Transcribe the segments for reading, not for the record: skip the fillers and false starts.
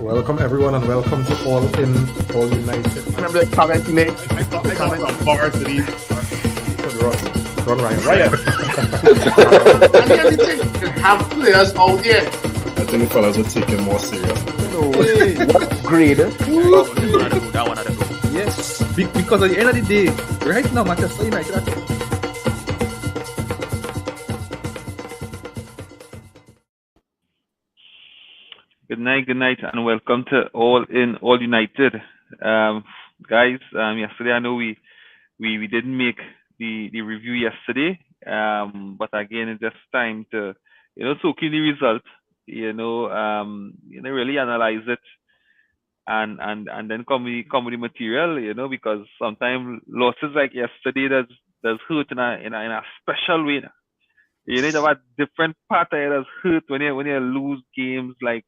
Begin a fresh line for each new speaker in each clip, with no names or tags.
Welcome everyone and welcome to All In, All United.
Remember the comment he made?
I got some bars to these.
Run Ryan Riot.
And the only thing, you have players out there.
I think the fellas will take it more serious.
What grade?
That one I don't know.
Yes. Because at the end of the day, right now, Manchester United are
Good night, and welcome to All In, All United. Guys, yesterday I know we didn't make the review yesterday, but again, it's just time to, soak in the result, really analyze it, and then come with the material, because sometimes losses like yesterday does hurt in a special way. You need to have a different part of it does hurt when you lose games like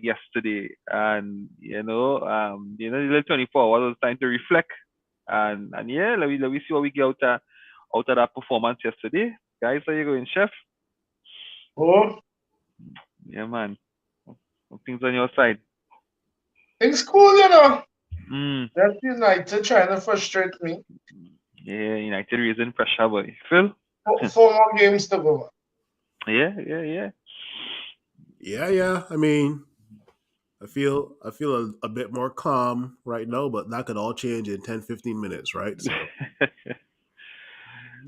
yesterday, and the little 24 hours was time to reflect, and yeah, let me see what we get out of that performance yesterday. Guys, how you going, chef?
Oh,
Yeah, man. Things on your side.
things cool, you know.
Mm.
That's United trying to frustrate me.
Yeah, United raising pressure, boy. Phil?
Four more games to go.
Yeah.
Yeah. I mean, I feel a bit more calm right now, but that could all change in 10, 15 minutes, right? So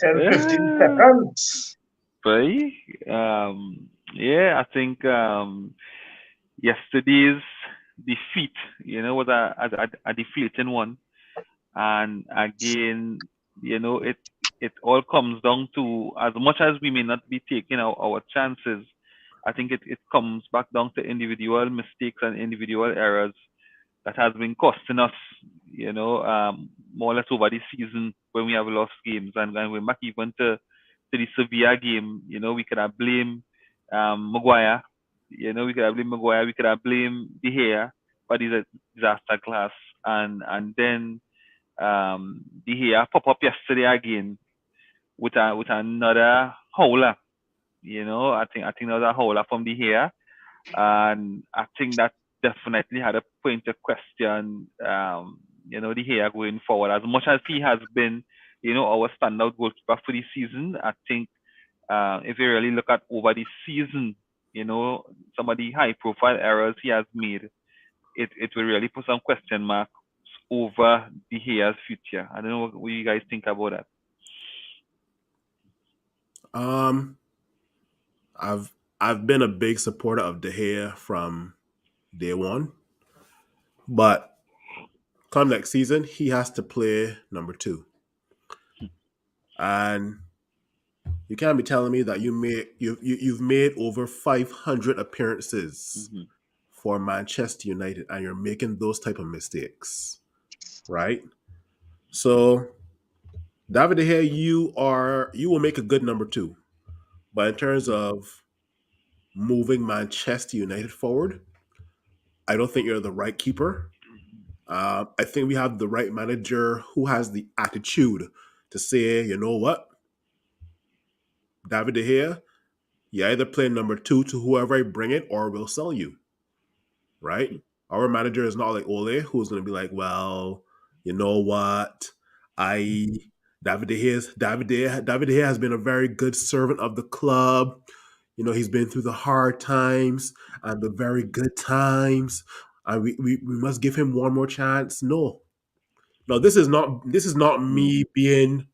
10, 15 seconds.
But I think yesterday's defeat, was a deflating one, and again, it all comes down to, as much as we may not be taking our chances, I think it comes back down to individual mistakes and individual errors that has been costing us, more or less over the season when we have lost games. And we're back even to the Sevilla game, we could have blamed Maguire, we could have blamed Maguire, we could have blamed De Gea for the disaster class. And then De Gea pop up yesterday again with another howler. I think that was a howler from De Gea, and I think that definitely had a point of question. De Gea going forward, as much as he has been, our standout goalkeeper for the season. I think if you really look at over the season, some of the high-profile errors he has made, it will really put some question marks over De Gea's future. I don't know what you guys think about that.
I've been a big supporter of De Gea from day one, but come next season, he has to play number 2, and you can't be telling me that you've made over 500 appearances for Manchester United and you're making those type of mistakes, right? So, David De Gea, you will make a good number 2, but in terms of moving Manchester United forward, I don't think you're the right keeper. I think we have the right manager who has the attitude to say, you know what, David De Gea, you either play number 2 to whoever I bring it, or we'll sell you, right? Our manager is not like Ole, who's going to be like, well, you know what, David De Gea has been a very good servant of the club. He's been through the hard times and the very good times, and we must give him one more chance. No, this is not me being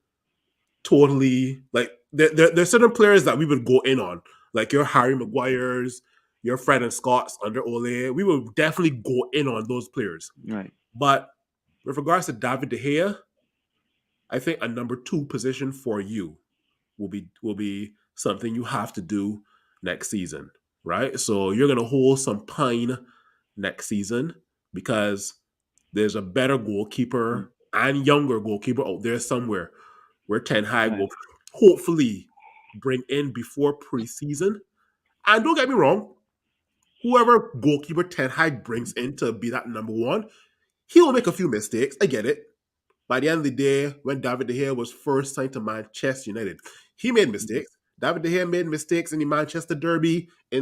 totally like there's certain players that we would go in on, like your Harry Maguire's, your Fred and Scott's under Ole. We will definitely go in on those players.
Right.
But with regards to David De Gea, I think a number 2 position for you will be something you have to do next season, right? So you're gonna hold some pine next season because there's a better goalkeeper and younger goalkeeper out there somewhere where Ten Hag will hopefully bring in before preseason. And don't get me wrong, whoever goalkeeper Ten Hag brings in to be that number 1, he will make a few mistakes. I get it. By the end of the day, when David De Gea was first signed to Manchester United, he made mistakes. David De Gea made mistakes in the Manchester Derby, I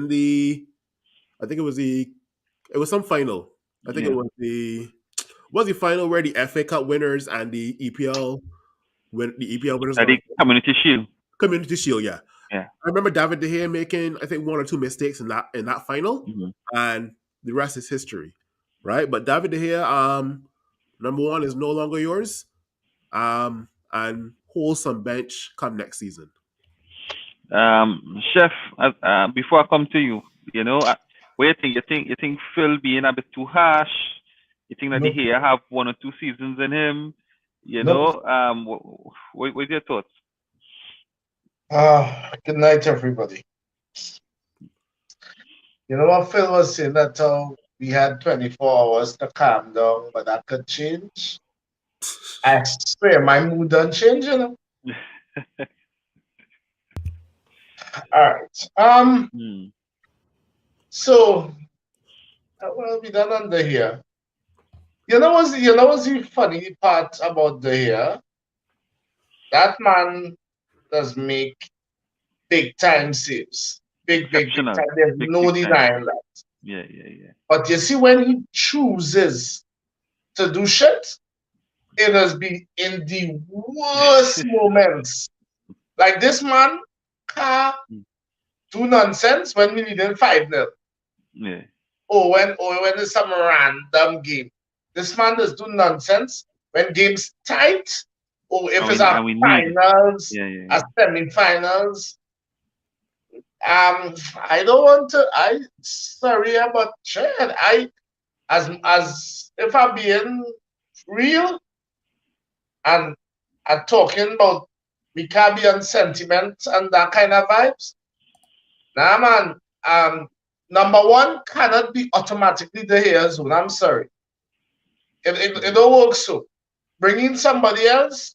think it was the It was some final. I think it was the final where the FA Cup winners and the EPL winners
The Community Shield.
Community Shield, yeah.
Yeah.
I remember David De Gea making, I think, 1 or 2 mistakes in that final, and the rest is history, right? But David De Gea, number one, is no longer yours, and hold some bench come next season.
Chef, before I come to you, what do you think? You think Phil being a bit too harsh? You think that De Gea have 1 or 2 seasons in him? What's your thoughts?
Good night, everybody. You know what Phil was saying, that we had 24 hours to calm down, but that could change. I swear my mood don't change, All right. So well, we done under here. You know what's the funny part about the here? That man does make big time saves. Big time. There's no denying that.
Yeah.
But you see, when he chooses to do shit, it has been in the worst moments. Like this man can't do nonsense when we need him 5-0.
Yeah.
Or when it's some random game. This man does do nonsense when games tight, or if it's our finals, a semi-finals. I don't want to. Sorry about Chad. As if I'm being real and talking about we can't be on sentiment and that kind of vibes. Nah, man. Number one cannot be automatically the hair zone. I'm sorry. It don't work so. Bring in somebody else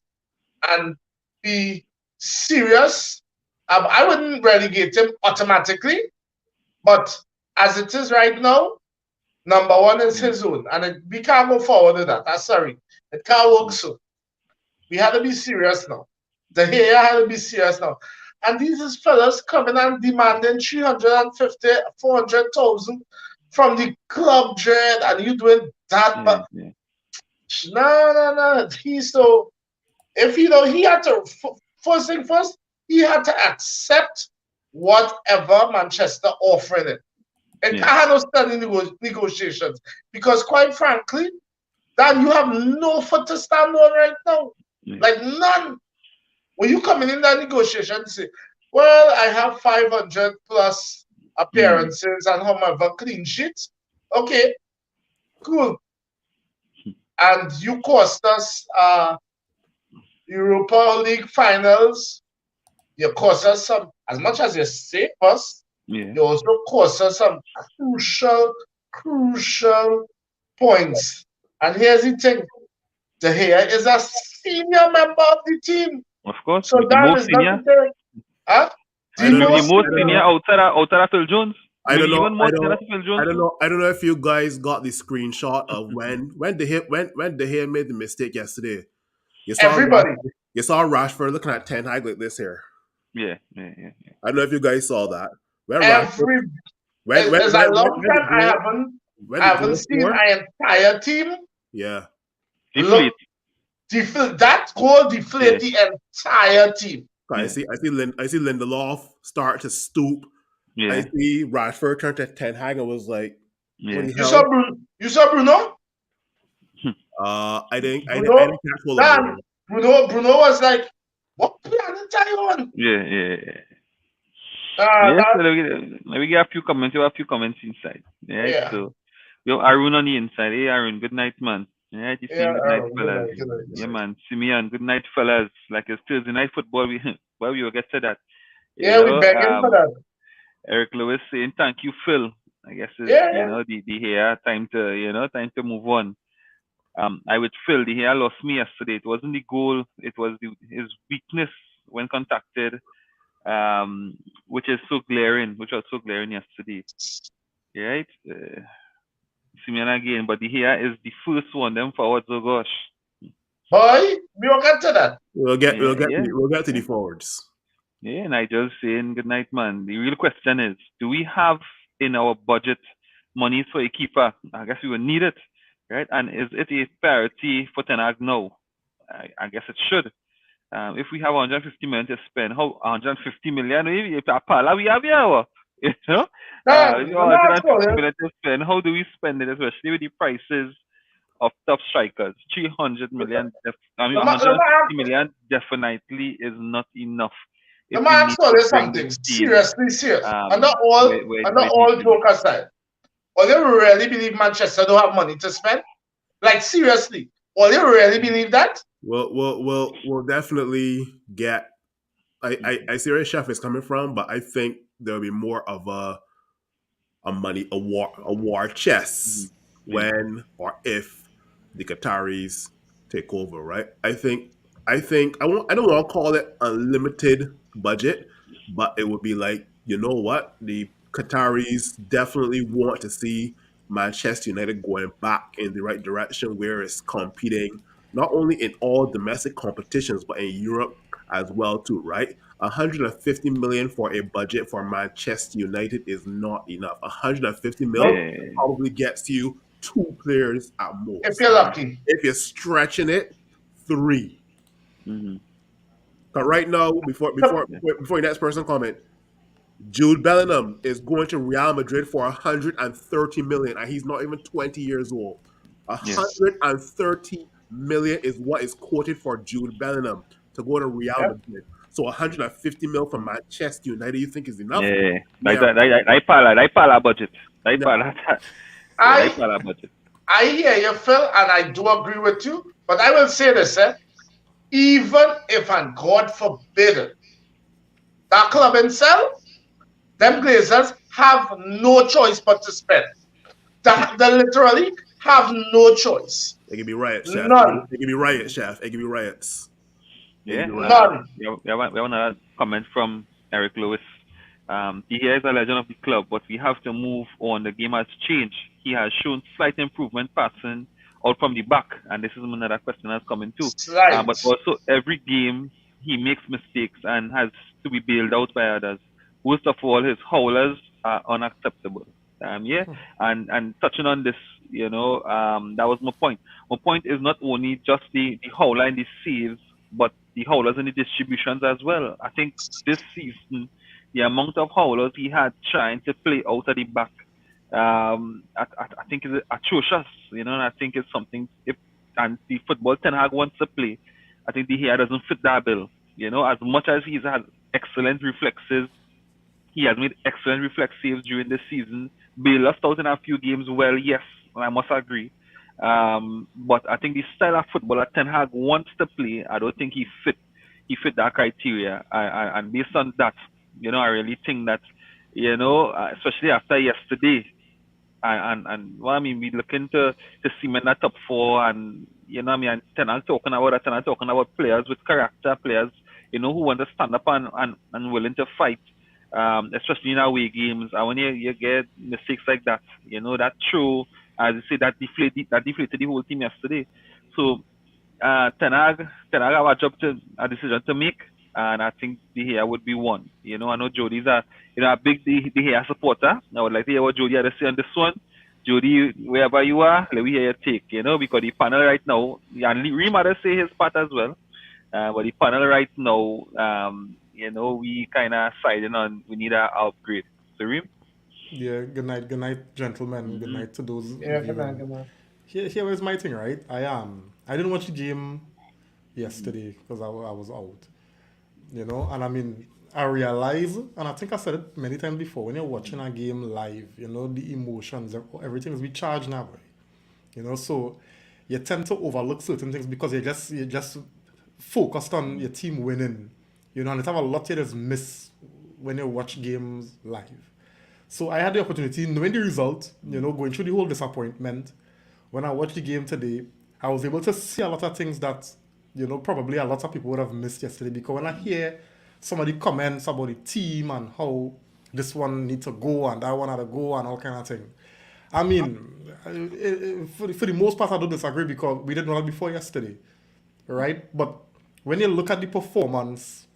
and be serious. I wouldn't relegate him automatically, but as it is right now, number one is his own, and we can't go forward with that. I'm sorry. It can't work so. We had to be serious now. The hair had to be serious now. And these fellas coming and demanding 350, 400,000 from the club, Dread, and you doing that. But no. If he had to, first thing first, he had to accept whatever Manchester offering him. And can't no standing negotiations. Because quite frankly, Dan, you have no foot to stand on right now. Like none. When you come in that negotiation and say, well, I have 500 plus appearances and however clean sheets. Okay, cool. And you cost us Europa League finals. You cost us some, as much as you save us, you also cost us some crucial points. And here's the thing. De Gea is a senior member of the team.
Of course.
So that is not the
most senior outside of Phil Jones.
I don't know if you guys got the screenshot of when De Gea made the mistake yesterday. You saw Rashford looking at Ten Hag like this here.
Yeah.
I don't know if you guys saw that.
I haven't seen my entire team.
Yeah.
That goal deflate the entire team.
I see Lindelof start to stoop.
Yeah.
I see Rashford turn to Ten Hag and was like,
You saw Bruno?
I didn't catch all of
Bruno was like, what planet are you on?
Yeah. Let me get a few comments. You have a few comments inside. Yeah. So we have Arun on the inside. Hey Arun, good night, man. Yeah, good night, fellas. Yeah, man. Simeon, good night, fellas. Like it's Thursday night football. We will get to that.
We begging for that.
Eric Lewis saying thank you, Phil. I guess the hair time to move on. I would Phil, the hair lost me yesterday. It wasn't the goal, it was his weakness when contacted, which was so glaring yesterday. Right? Simeon again, but the hair is the first one, them forwards, oh gosh.
Boy, we will get to that.
We'll get to the forwards.
Yeah, and I just saying good night, man. The real question is, do we have in our budget monies for a keeper. I guess we would need it, right? And is it a priority for Ten Hag? No. I guess it should. If we have 150 million to spend, how 150 million? If Pala we have here, you know, if you have 150 million to spend, how do we spend it, especially with the prices of top strikers? 300 million, 150 million definitely is not enough.
Let me ask you something seriously serious. And not all joke aside. Or you really believe Manchester don't have money to spend? Like seriously, or you really believe that?
We'll definitely get. I see where Chef is coming from, but I think there'll be more of a war chest when or if the Qataris take over, right? I don't want to call it unlimited budget, but it would be like, you know what, the Qataris definitely want to see Manchester United going back in the right direction, where it's competing not only in all domestic competitions but in Europe as well too, right? 150 million for a budget for Manchester United is not enough. 150 million probably gets you 2 players at most.
If you're lucky.
If you're stretching it, 3. But right now, before your next person comment, Jude Bellingham is going to Real Madrid for 130 million, and he's not even 20 years old. 130 million is what is quoted for Jude Bellingham to go to Real Madrid. So 150 mil from Manchester United, you think is enough?
I hear you, Phil, and I do agree with you. But I will say this, even if, and God forbid, that club himself, them Glazers have no choice but to spend. They literally have no choice.
It can be riots, Chef.
None.
It can be riots, Chef. It can be riots.
Yeah.
None.
We have another comment from Eric Lewis. He is a legend of the club, but we have to move on. The game has changed. He has shown slight improvement passing out from the back, and this is another question that's coming too. But also every game he makes mistakes and has to be bailed out by others. Worst of all, his howlers are unacceptable. And touching on this, that was my point. My point is not only just the howler and the saves, but the howlers and the distributions as well. I think this season, the amount of howlers he had trying to play out at the back, I think is atrocious. And I think it's something. And the football Ten Hag wants to play, I think De Gea doesn't fit that bill. As much as he's had excellent reflexes, he has made excellent reflex saves during this season. Bale lost out in a few games. Well, yes, I must agree. But I think the style of football that Ten Hag wants to play, I don't think he fit that criteria. And based on that, I really think that, especially after yesterday, we looking to cement that top 4, and and Ten Hag talking about players with character, players who want to stand up and willing to fight. Especially in away games, and when you get mistakes like that, that true, as you say, that deflated the whole team yesterday. So Ten Hag have a decision to make, and I think De Gea would be one. I know Jody's a big De Gea supporter. I would like to hear what Jody had to say on this one. Jody, wherever you are, let me hear your take. Because the panel right now, and Reem had to say his part as well. But the panel right now, we kind of siding on we need an upgrade. So, Reem?
Yeah, good night, gentlemen. Good night to those.
Yeah, good night.
Here is my thing, right? I didn't watch the game yesterday because I was out. And I realize, and I think I said it many times before, when you're watching a game live, the emotions, everything is recharged now, right? So you tend to overlook certain things because you're just focused on your team winning. And it's have a lot you just miss when you watch games live. So I had the opportunity, knowing the result, going through the whole disappointment. When I watched the game today, I was able to see a lot of things that, probably a lot of people would have missed yesterday. Because when I hear somebody comments about the team and how this one needs to go and that one had to go and all kind of thing. For the most part, I don't disagree because we didn't know that before yesterday, right? But when you look at the performance,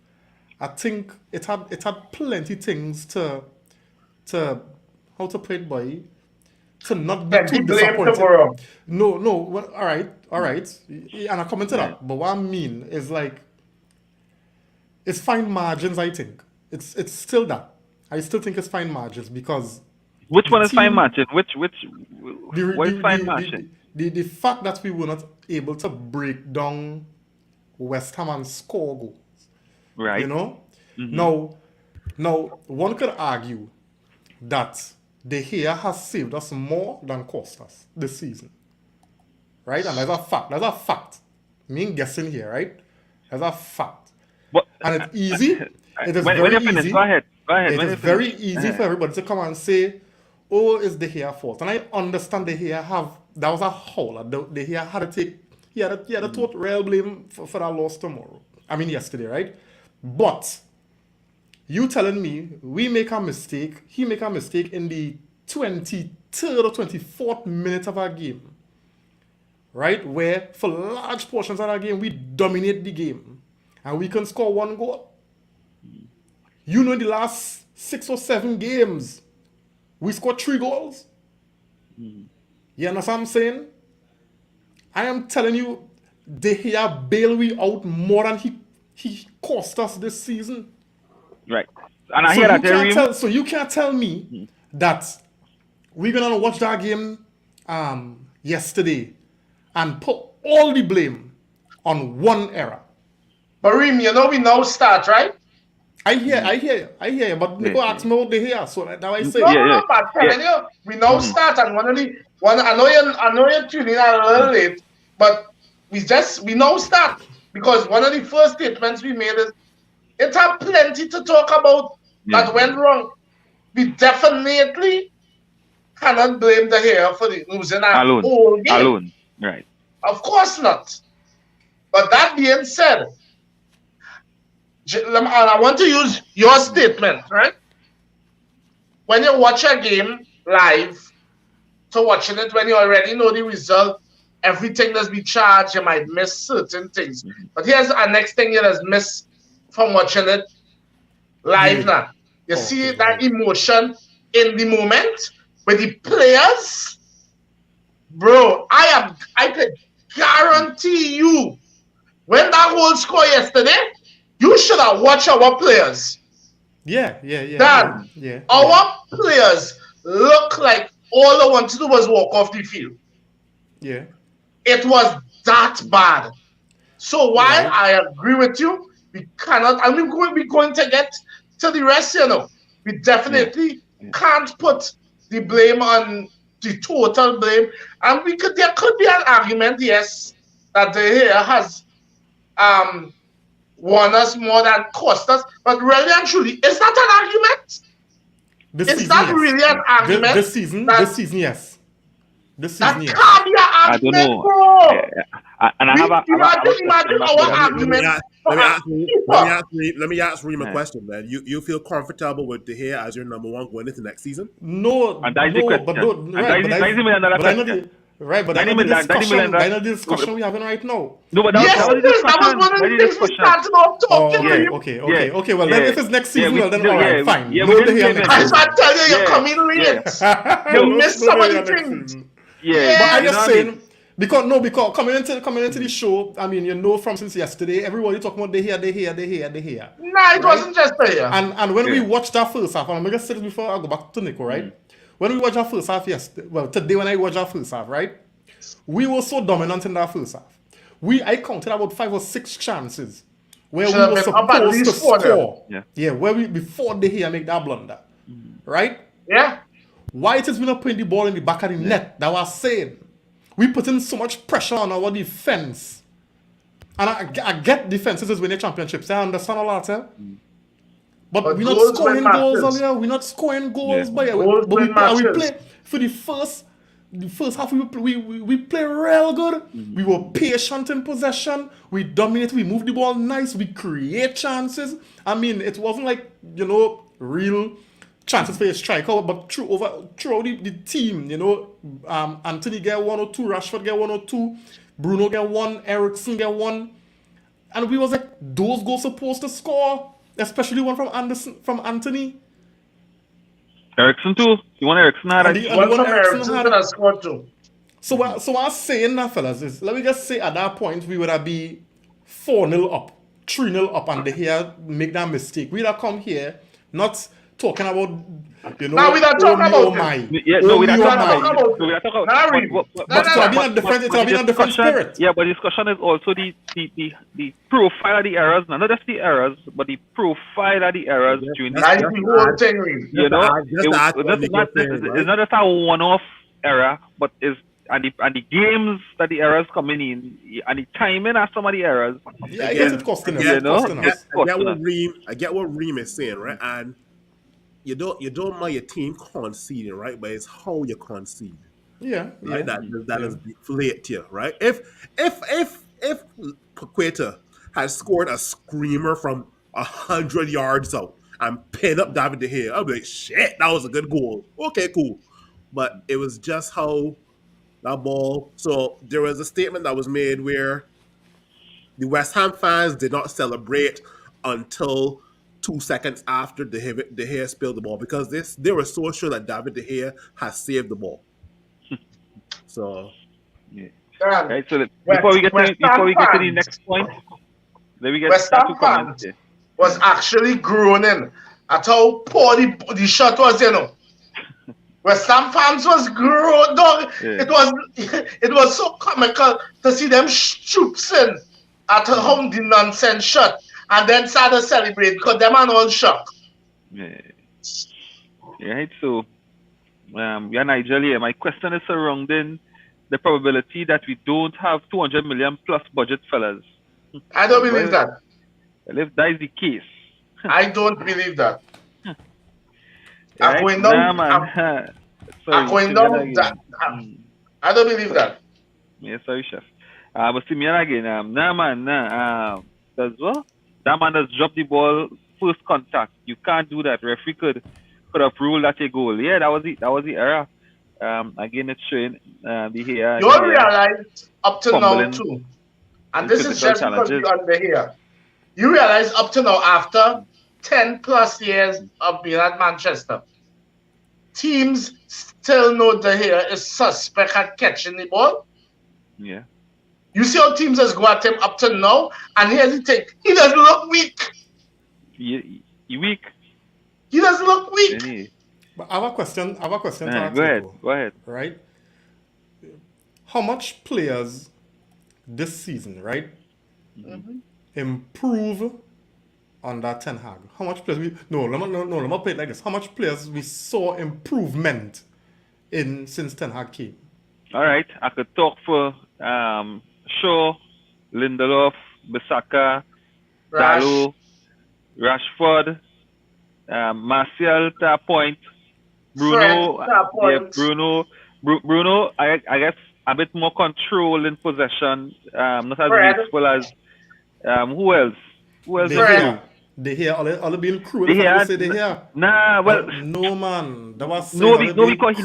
I think it had plenty things to how to put it, boy, to not be
Can
too
be blamed
disappointed.
tomorrow.
No, well, all right, and I comment to that. But what I mean is like, it's fine margins. I think it's still that. I still think it's fine margins because
Which
the
one is fine
team-
margin? What is fine
the,
margin?
the fact that we were not able to break down West Ham and score goals,
Right.
you know. Now one could argue that De Gea has saved us more than cost us this season, right? And that's a fact. That's a fact. Me ain't guessing here, right? That's a fact.
But
And it's easy. It is
when
very
you finish,
easy.
go ahead.
It
When
is
you
very
finish.
easy for everybody to come and say, "Oh, it's De Gea fault." And I understand De Gea that was a howler. De Gea had to take he had to take real blame for that loss tomorrow. I mean yesterday, right? But you telling me we make a mistake, he make a mistake in the 23rd or 24th minute of our game, right? Where for large portions of our game we dominate the game and we can score one goal. You know, in the last 6 or 7 games, we scored 3 goals. You understand what I'm saying? I am telling you, De Gea bailed we out more than he cost us this season.
Right. And I hear that, Terry.
So you can't tell me that we're gonna watch that game yesterday and put all the blame on one error.
But Reem, you know we now start, right?
I hear you, but Nico asked me about De Gea, so that's why I say.
No, but I'm telling you, we now start, and I know you're tuning in a little late, but we now start because one of the first statements we made is it had plenty to talk about that went wrong. We definitely cannot blame De Gea for the losing our whole game.
Alone, right?
Of course not. But that being said, and I want to use your statement, right? When you watch a game live, to watching it when you already know the result, everything that's been charged, you might miss certain things. But here's our next thing you just miss from watching it live now. You see that emotion in the moment with the players, bro. I could guarantee you, when that goal score yesterday, you should have watched our players.
Yeah.
Our players look like all they want to do was walk off the field.
Yeah.
It was that bad. So while I agree with you, we cannot, and we're going to get to the rest, you know. We definitely can't put the blame on the total blame. And there could be an argument, yes, that De Gea has won us more than cost us. But really and truly, is that an argument? Is that really an argument?
This season, yes. This season, yes.
Can't be an argument,
I don't know.
bro.
And I have a
Imagine our argument.
Let me ask Reem a question, man. You feel comfortable with De Gea as your number one going into next season?
No,
and that's the question.
but that's the discussion we're having right now.
No, but
Yes, that was one of the things we started off talking about.
Okay. Well, then if it's next season, well, then all right, fine.
Yeah,
No De Gea next
I
season.
should tell you, you're coming late. You missed some of the things.
Yeah,
But I'm just saying, because coming into the show, I mean, you know, from since yesterday, everybody talking about De Gea.
Nah, it wasn't just there.
And when we watched that first half, and I'm gonna say this before I go back to Nico, right? When we watched our first half today when I watched our first half, right? We were so dominant in that first half. I counted about 5 or 6 chances where we were supposed to score. Yeah, before De Gea make that blunder. Right?
Yeah.
Why it is we not putting the ball in the back of the net? That was saying. We put in so much pressure on our defense. And I get defenses is winning championships. I understand all that. But we're not scoring goals earlier. We're not scoring goals. But we play for the first half. We play real good. We were patient in possession. We dominate. We move the ball nice. We create chances. I mean, it wasn't like, you know, real chances for a striker, but throughout the team, you know, Anthony get 1 or 2, Rashford get 1 or 2, Bruno get 1, Eriksen get 1, and we was like, those goals supposed to score, especially one from Anthony.
Ericsson too. You want Ericsson had
And
it?
the
One
one
from
Ericsson
Ericsson
had
could have scored too.
So what I'm saying now, fellas, is let me just say at that point we would have be 4-0 up, 3-0 up, and they here make that mistake. We'd have come here not talking about
Now we not talking
oh me, oh
about
my,
Yeah, no,
oh
we
me,
not
oh
talking
talking
my.
about
So we are talking
Harry.
but
But it have been a different, it have been a different spirit.
Yeah, but the discussion is also the profile of the errors, not just the errors, but the profile of the errors during the
That's
Just
the whole thing, Reed.
you know,
just to add to what
it's
Nick was saying, right?
not just a one-off error, but is and the games that the errors coming in and the timing of some of the errors.
Yeah, I
Again,
guess it costing us.
again,
It costing
I get,
us.
I get what Reem is saying, right? And you don't mind your team conceding, right? But it's how you concede,
Yeah,
right?
yeah.
That is deflate you, right? If Paqueta had scored a screamer from 100 yards out and pinned up David De Gea, I'd be like, shit, that was a good goal. Okay, cool. But it was just how that ball. So there was a statement that was made where the West Ham fans did not celebrate until 2 seconds after De Gea spilled the ball because they were so sure that David De Gea has saved the ball. So
Right. So before we get to the next point, let me get
West
start
Ham
to comment
fans
here.
was actually groaning at how poor the shot was, West Ham fans was groaning.
Yeah.
It was so comical to see them shooting at home the nonsense shot and then start to celebrate because them are all shocked.
Yeah. Right. So we are Nigeria. My question is surrounding the probability that we don't have 200 million plus budget, fellas.
I don't believe that.
Well, if that is the case,
I don't believe that.
right?
I'm going down.
Man.
I'm going down. I don't believe that.
Yeah, sorry, chef. But see me again. That's what? That man has dropped the ball first contact. You can't do that. Referee could have ruled that a goal. Yeah, that was the error. Again, it's showing the here.
You realize up to now
fumbling
too, and this is
physical
just because
challenges.
you're under here. You realize up to now, after 10 plus years of being at Manchester, teams still know De Gea is suspect at catching the ball.
Yeah.
You see how teams has go at him up to now, and here's the thing: he doesn't look weak.
You weak.
He doesn't look weak.
Any.
But I have a question. to ask
Go
you,
ahead.
though,
Go ahead.
Right? How much players this season, right, improve on that Ten Hag? How much players let me put it like this. How much players we saw improvement in since Ten Hag came?
All right. I could talk for Shaw, Lindelof, Bissaka, Dalot, Rashford, Martial to a point, Bruno.
Fred, to a point.
Yeah, Bruno. I guess a bit more control in possession. Not as
Fred.
wasteful as who else? Who else?
They hear all being cruel.
De Gea,
Say they hear.
Nah, well,
no man. That was
because he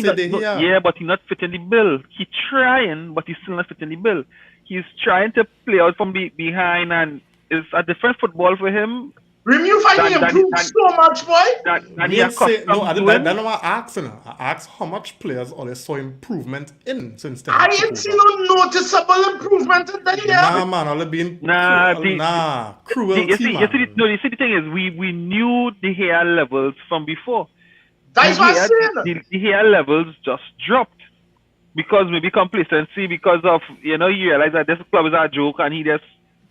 not.
Yeah,
Yeah, but he's not fitting the bill. He's trying, but he's still not fitting the bill. He's trying to play out from behind, and it's a different football for him.
You find him improved so much, boy.
That he
That's
accustomed
not
to
what
it.
I'm asking. I asked how much players all saw improvement in since then.
I ain't seen no noticeable improvement in the year.
Nah, man, all being cruelty,
You see,
man.
the thing is, we knew the hair levels from before.
That's what I'm saying.
The hair levels just dropped because maybe complacency, because of you realize that this club is a joke and he just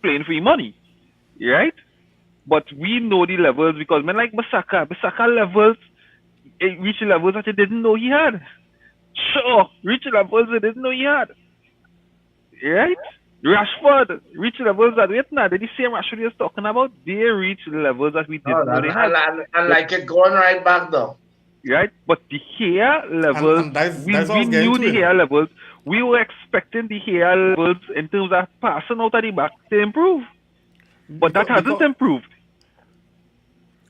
playing free money, right? But we know the levels because men like Bissaka levels, it reached levels that he didn't know he had. Sure, reached levels he didn't know he had. Right? Rashford reached levels that we not. The same Rashford was talking about, they reached levels that we didn't know they had.
And like it going right back though.
Right? But the hair levels,
And that's
we
what I was getting
knew
to,
the
you know.
hair levels. We were expecting the hair levels in terms of passing out of the back to improve. But that hasn't improved.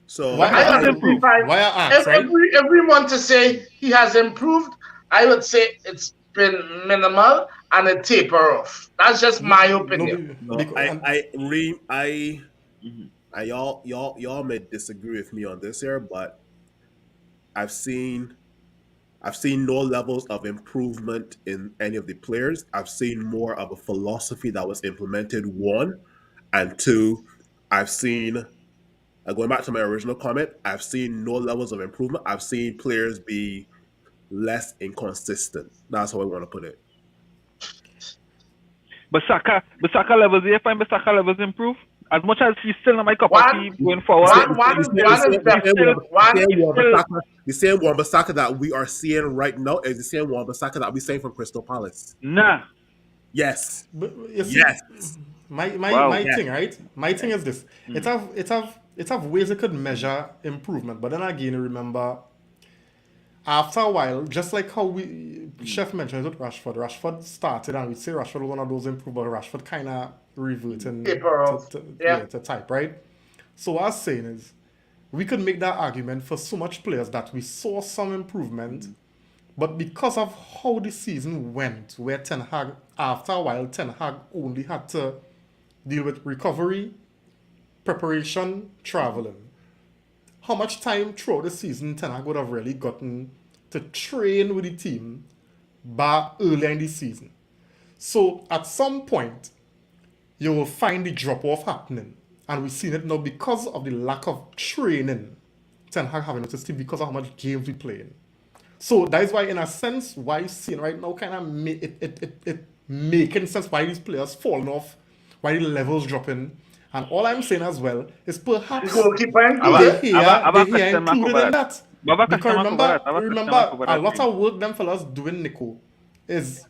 So
Why
I
I
don't
improve?
think
Why I ask, right?
everyone to say he has improved, I would say it's been minimal and a taper off. That's just my opinion.
No, y'all may disagree with me on this here, but I've seen no levels of improvement in any of the players. I've seen more of a philosophy that was implemented, one, and two, I've seen, going back to my original comment, I've seen no levels of improvement. I've seen players be less inconsistent. That's how I want to put it.
But Saka levels, do you find Saka levels improve? As much as he's still not my cup of tea going forward.
The same Wan-Bissaka that we are seeing right now is the same Wan-Bissaka that we're seeing from Crystal Palace.
Nah.
Yes.
But you see,
Yes.
My
Yeah.
thing, right? My thing is this. It have ways it could measure improvement, but then again, remember, after a while, just like how Chef mentioned with Rashford started, and we say Rashford was one of those improved, but Rashford kind of reverting to type, right? So what I was saying is, we could make that argument for so much players that we saw some improvement, but because of how the season went, where Ten Hag, after a while, Ten Hag only had to deal with recovery, preparation, traveling. How much time throughout the season Ten Hag would have really gotten to train with the team by earlier in the season? So at some point, you will find the drop-off happening. And we've seen it now because of the lack of training Ten Hag having noticed team because of how much games we playing. So that is why, in a sense, why you're seeing right now kind of it making sense why these players falling off, why the levels dropping. And all I'm saying as well is perhaps they're included in that. Because remember a lot of work them fellas doing, Nico, is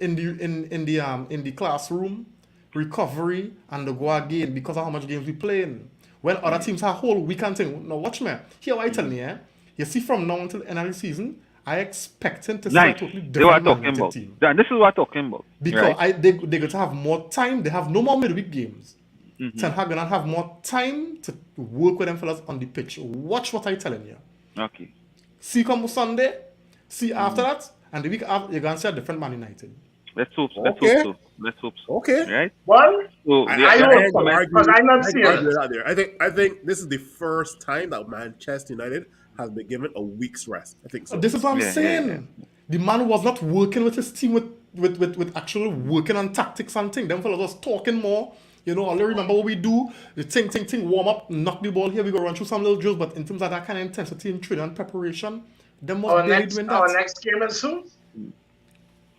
in the classroom, recovery, and the go again because of how much games we playing. When other teams have whole weekend thing. Now watch me. Here what I tell you, you see from now until the end of the season, I expecting to see a totally different team.
This is what I'm talking about.
Because they going to have more time. They have no more midweek games. Ten Hag gonna have more time to work with them fellas on the pitch. Watch what I'm telling you.
Okay.
See come Sunday, see after that, and the week after you're gonna see a different Man United.
Let's hope so.
Okay.
Right?
Well,
So
I
think this is the first time that Manchester United has been given a week's rest. I think so.
This is what I'm saying. Yeah. The man was not working with his team with actually working on tactics and things. Them fellas was talking more. You know, all I remember what we do, the thing, warm up, knock the ball here, we go run through some little drills, but in terms of that kind of intensity in training and preparation, them was barely doing that.
Our next game is soon.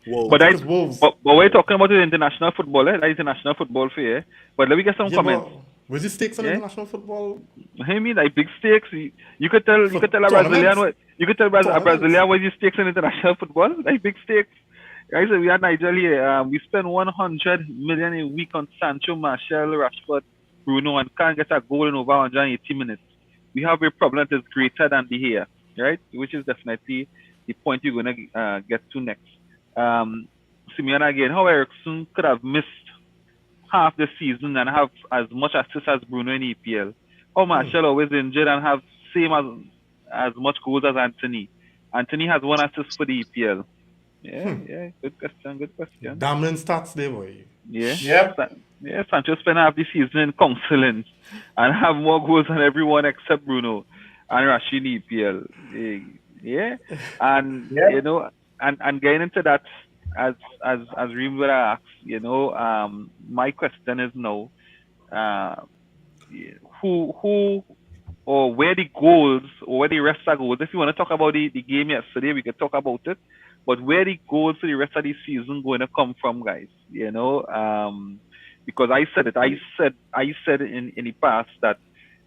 But we're talking about the international football, That international football for you. But let me get some comments.
Was it stakes on international football?
I mean, like big stakes. You could tell a Brazilian what his stakes in international football, like big stakes. Guys, we are Nigeria. We spend 100 million a week on Sancho, Martial, Rashford, Bruno, and can't get a goal in over 180 minutes. We have a problem that is greater than the here, right? Which is definitely the point you're going to get to next. Simeon again, how Eriksen could have missed half the season and have as much assists as Bruno in EPL. How Martial always injured and have same as much goals as Anthony. Anthony has 1 assist for the EPL. Yeah, good question.
Damning stats there, boy.
Yeah, Sancho spent half the season in counseling and have more goals than everyone except Bruno and Rashid in EPL. You know, and getting into that, as Reem would ask, you know, my question is now, who or where the goals or where the rest are goals. If you want to talk about the game yesterday, we could talk about it. But where the goals for the rest of the season going to come from, guys? You know, because I said it. I said in the past that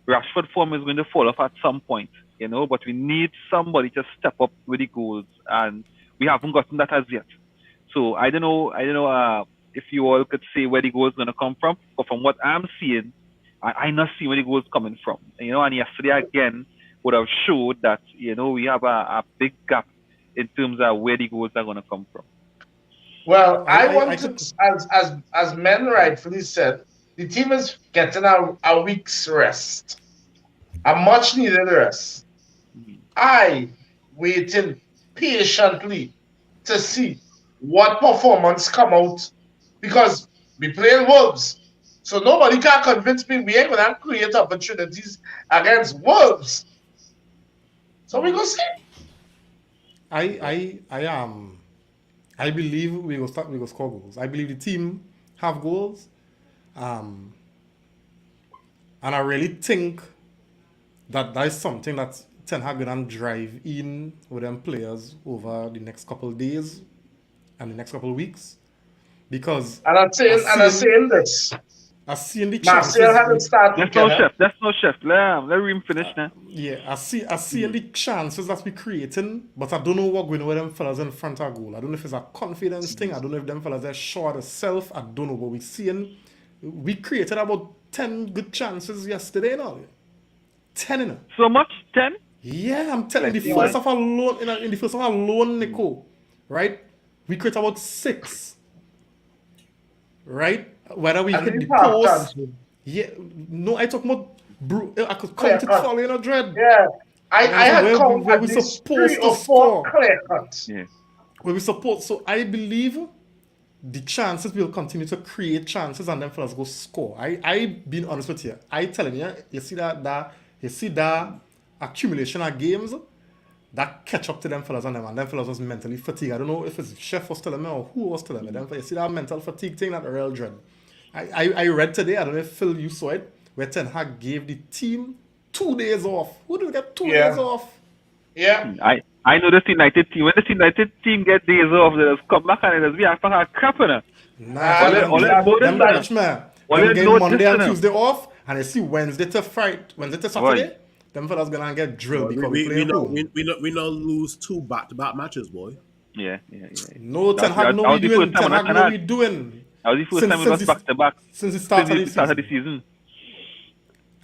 Rashford form is going to fall off at some point. You know, but we need somebody to step up with the goals, and we haven't gotten that as yet. So I don't know if you all could say where the goal is going to come from. But from what I'm seeing, I not see where the goal is coming from. You know, and yesterday again would have showed that, you know, we have a big gap in terms of where the goals are going to come from.
Well, as men rightfully said, the team is getting a week's rest, a much needed rest. I waiting patiently to see what performance come out, because we playing Wolves, so nobody can convince me we ain't gonna create opportunities against Wolves. So we go see.
I believe we will start. We will score goals. I believe the team have goals, and I really think that is something that Ten Hag gonna drive in with them players over the next couple of days and the next couple of weeks, because
And I'm saying this.
I see the chances.
Marcel hadn't started.
That's no chef. Let him finish now.
Yeah, I see the chances that we creating, but I don't know what going on with them fellas in front of goal. I don't know if it's a confidence thing. I don't know if them fellas are sure of themselves. I don't know, but we created about 10 good chances yesterday and all. 10 in it.
So much? 10?
Yeah, I'm telling you, the first half alone, in the first half alone, Nico, right? We create about 6, right? Whether we hit the post. Yeah, no, I talk about. I could count it falling a dread.
Yeah, I had
where
at
we
least
supposed
3
to
or 4
score.
clear cuts.
Yeah.
Where we support. So I believe the chances will continue to create chances and then fellas go score. I being honest with you. I telling you, you see that accumulation of games that catch up to them fellas and them fellas was mentally fatigued. I don't know if it's Chef was telling me or who was telling me. Them, you see that mental fatigue thing, that real dread. I read today, I don't know if Phil you saw it, where Ten Hag gave the team 2 days off. Who did get 2 days off?
Yeah.
I know this United team. When this United team get days off, they just come back and they just be after a crap in it.
Nah, them Dutch man. Them get Monday and Tuesday off, and they see Wednesday to Saturday.
Right.
Them fellas gonna get drilled because
we
play
not
home.
we not lose 2 back-to-back matches, boy.
Yeah.
No, Ten Hag know we doing. Ten Hag know we doing.
That was the first time we lost back to back
since the start of the
the
season.
season.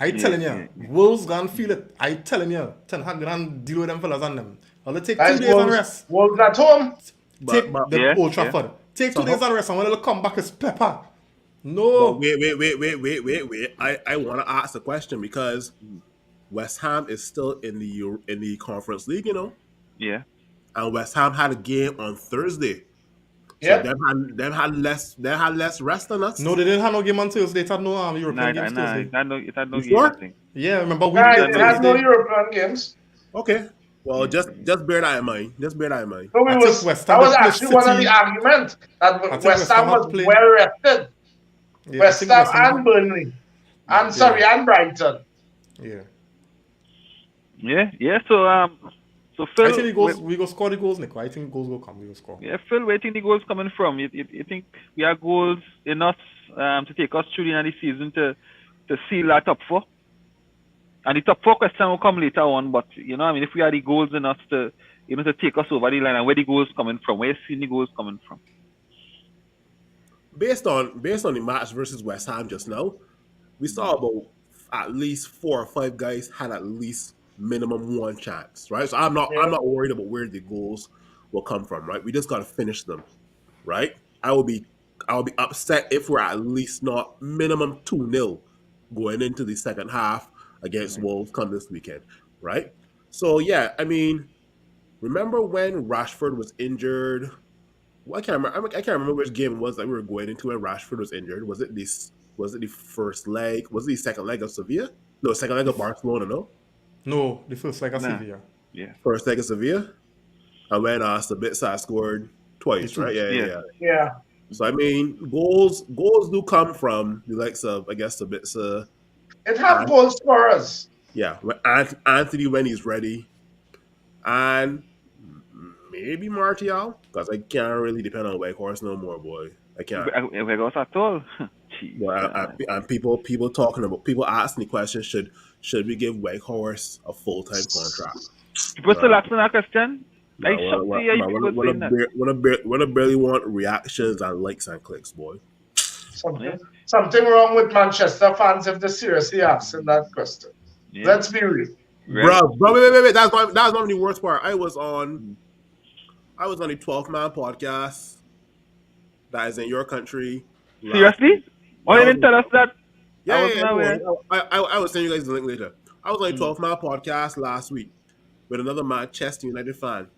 I telling you, Wolves gonna feel it. I telling you, Ten Hag gonna deal with them fellas on them. I'll take 2 days and rest.
Wolves at home.
Take the Old Trafford.
Yeah.
Take 2 days and rest, and when they'll come back, it's pepper. No.
But wait. I want to ask a question because West Ham is still in the Conference League, you know,
Yeah.
and West Ham had a game on Thursday.
Yeah.
So them had less rest than us.
No, they didn't have no game on Tuesday. They had no European games Tuesday.
It had no
You
game,
sure?
I think.
Yeah, remember we
Right,
played
it has no
Tuesday.
European games.
Okay. Well, just bear that in mind.
So
I
that
think
was
West Ham
actually
played
one of
City.
the arguments that
think
West Ham was
played-
well rested.
Yeah, I
West
think
Ham and Burnley. And Brighton.
Yeah.
Yeah. So Phil,
I think we go score the goals, Nico. I think goals will come. We will score.
yeah, Phil, where do you think the goals coming from? You think we have goals enough to take us through the end of the season to seal that top 4? And the top 4 question will come later on, but you know, I mean, if we have the goals enough to to take us over the line, and where the goals coming from? Where you seeing the goals coming from?
Based on the match versus West Ham just now, we saw about at least 4 or 5 guys had at least minimum 1 chance, right? So I'm not worried about where the goals will come from, right? We just gotta finish them, right? I will be upset if we're at least not minimum 2-0 going into the second half against Wolves come this weekend, right? So yeah, I mean, remember when Rashford was injured? Well, I can't remember which game it was that we were going into when Rashford was injured. Was it the first leg? Was it the second leg of Sevilla? No, second leg of Barcelona. No,
No, the first leg of Sevilla.
Yeah.
first leg of Sevilla. And when Sabitzer scored twice, right? Yeah.
Yeah.
So I mean, goals do come from the likes of, I guess, Sabitzer.
It have goal scorers.
Yeah, Anthony when he's ready, and maybe Martial, because I can't really depend on Weghorst no more, boy. I can't.
We got at all.
Well, and people asking the question, should we give Weghorst a full-time contract?
People still asking that question. I
Nah,
shocked to hear you people saying that.
Wanna barely want reactions and likes and clicks, boy.
Something wrong with Manchester fans if they're seriously asking that question.
Yeah.
Let's be real.
Right.
Bro, wait. That's not the worst part. I was on the 12th Man podcast. That is in your country.
Seriously? Oh, you didn't tell us that? I wasn't aware.
I will send you guys the link later. I was on the 12th Man podcast last week with another Manchester United fan.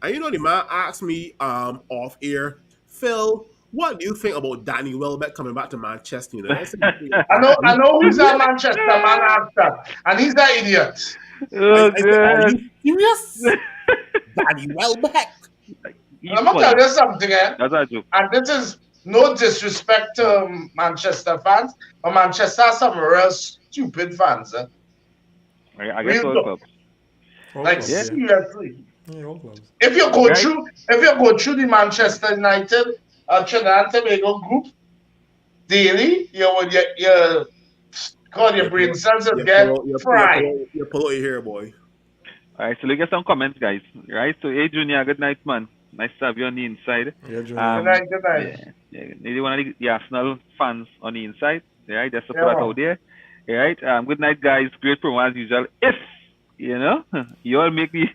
And you know, the man asked me off air, Phil, what do you think about Danny Welbeck coming back to Manchester United?
I know who's a Manchester man asked that, and he's an idiot.
Oh,
I said, are
God.
you serious? Danny Welbeck.
He's
I'm gonna tell
funny.
you something, eh?
That's a joke.
And this is no disrespect to Manchester fans, but Manchester has some real stupid fans. Eh?
I guess
Real
all
talk.
clubs.
All
Like
clubs, yeah.
seriously.
Yeah, all clubs.
If you go
Right?
through the Manchester United Trinidad and Tobago group daily, your
You
brain
pull,
cells will get fried.
you pull out your hair, boy.
All right, so look at some comments, guys. Right? So, hey, Junior, good night, man. Nice to have you on the inside.
Yeah, Junior.
Good night.
Yeah. Maybe one of the Arsenal fans on the inside. Right? Just to put
Yeah,
that
man.
out there. Right? Good night, guys. Great promo as usual. If, you all make the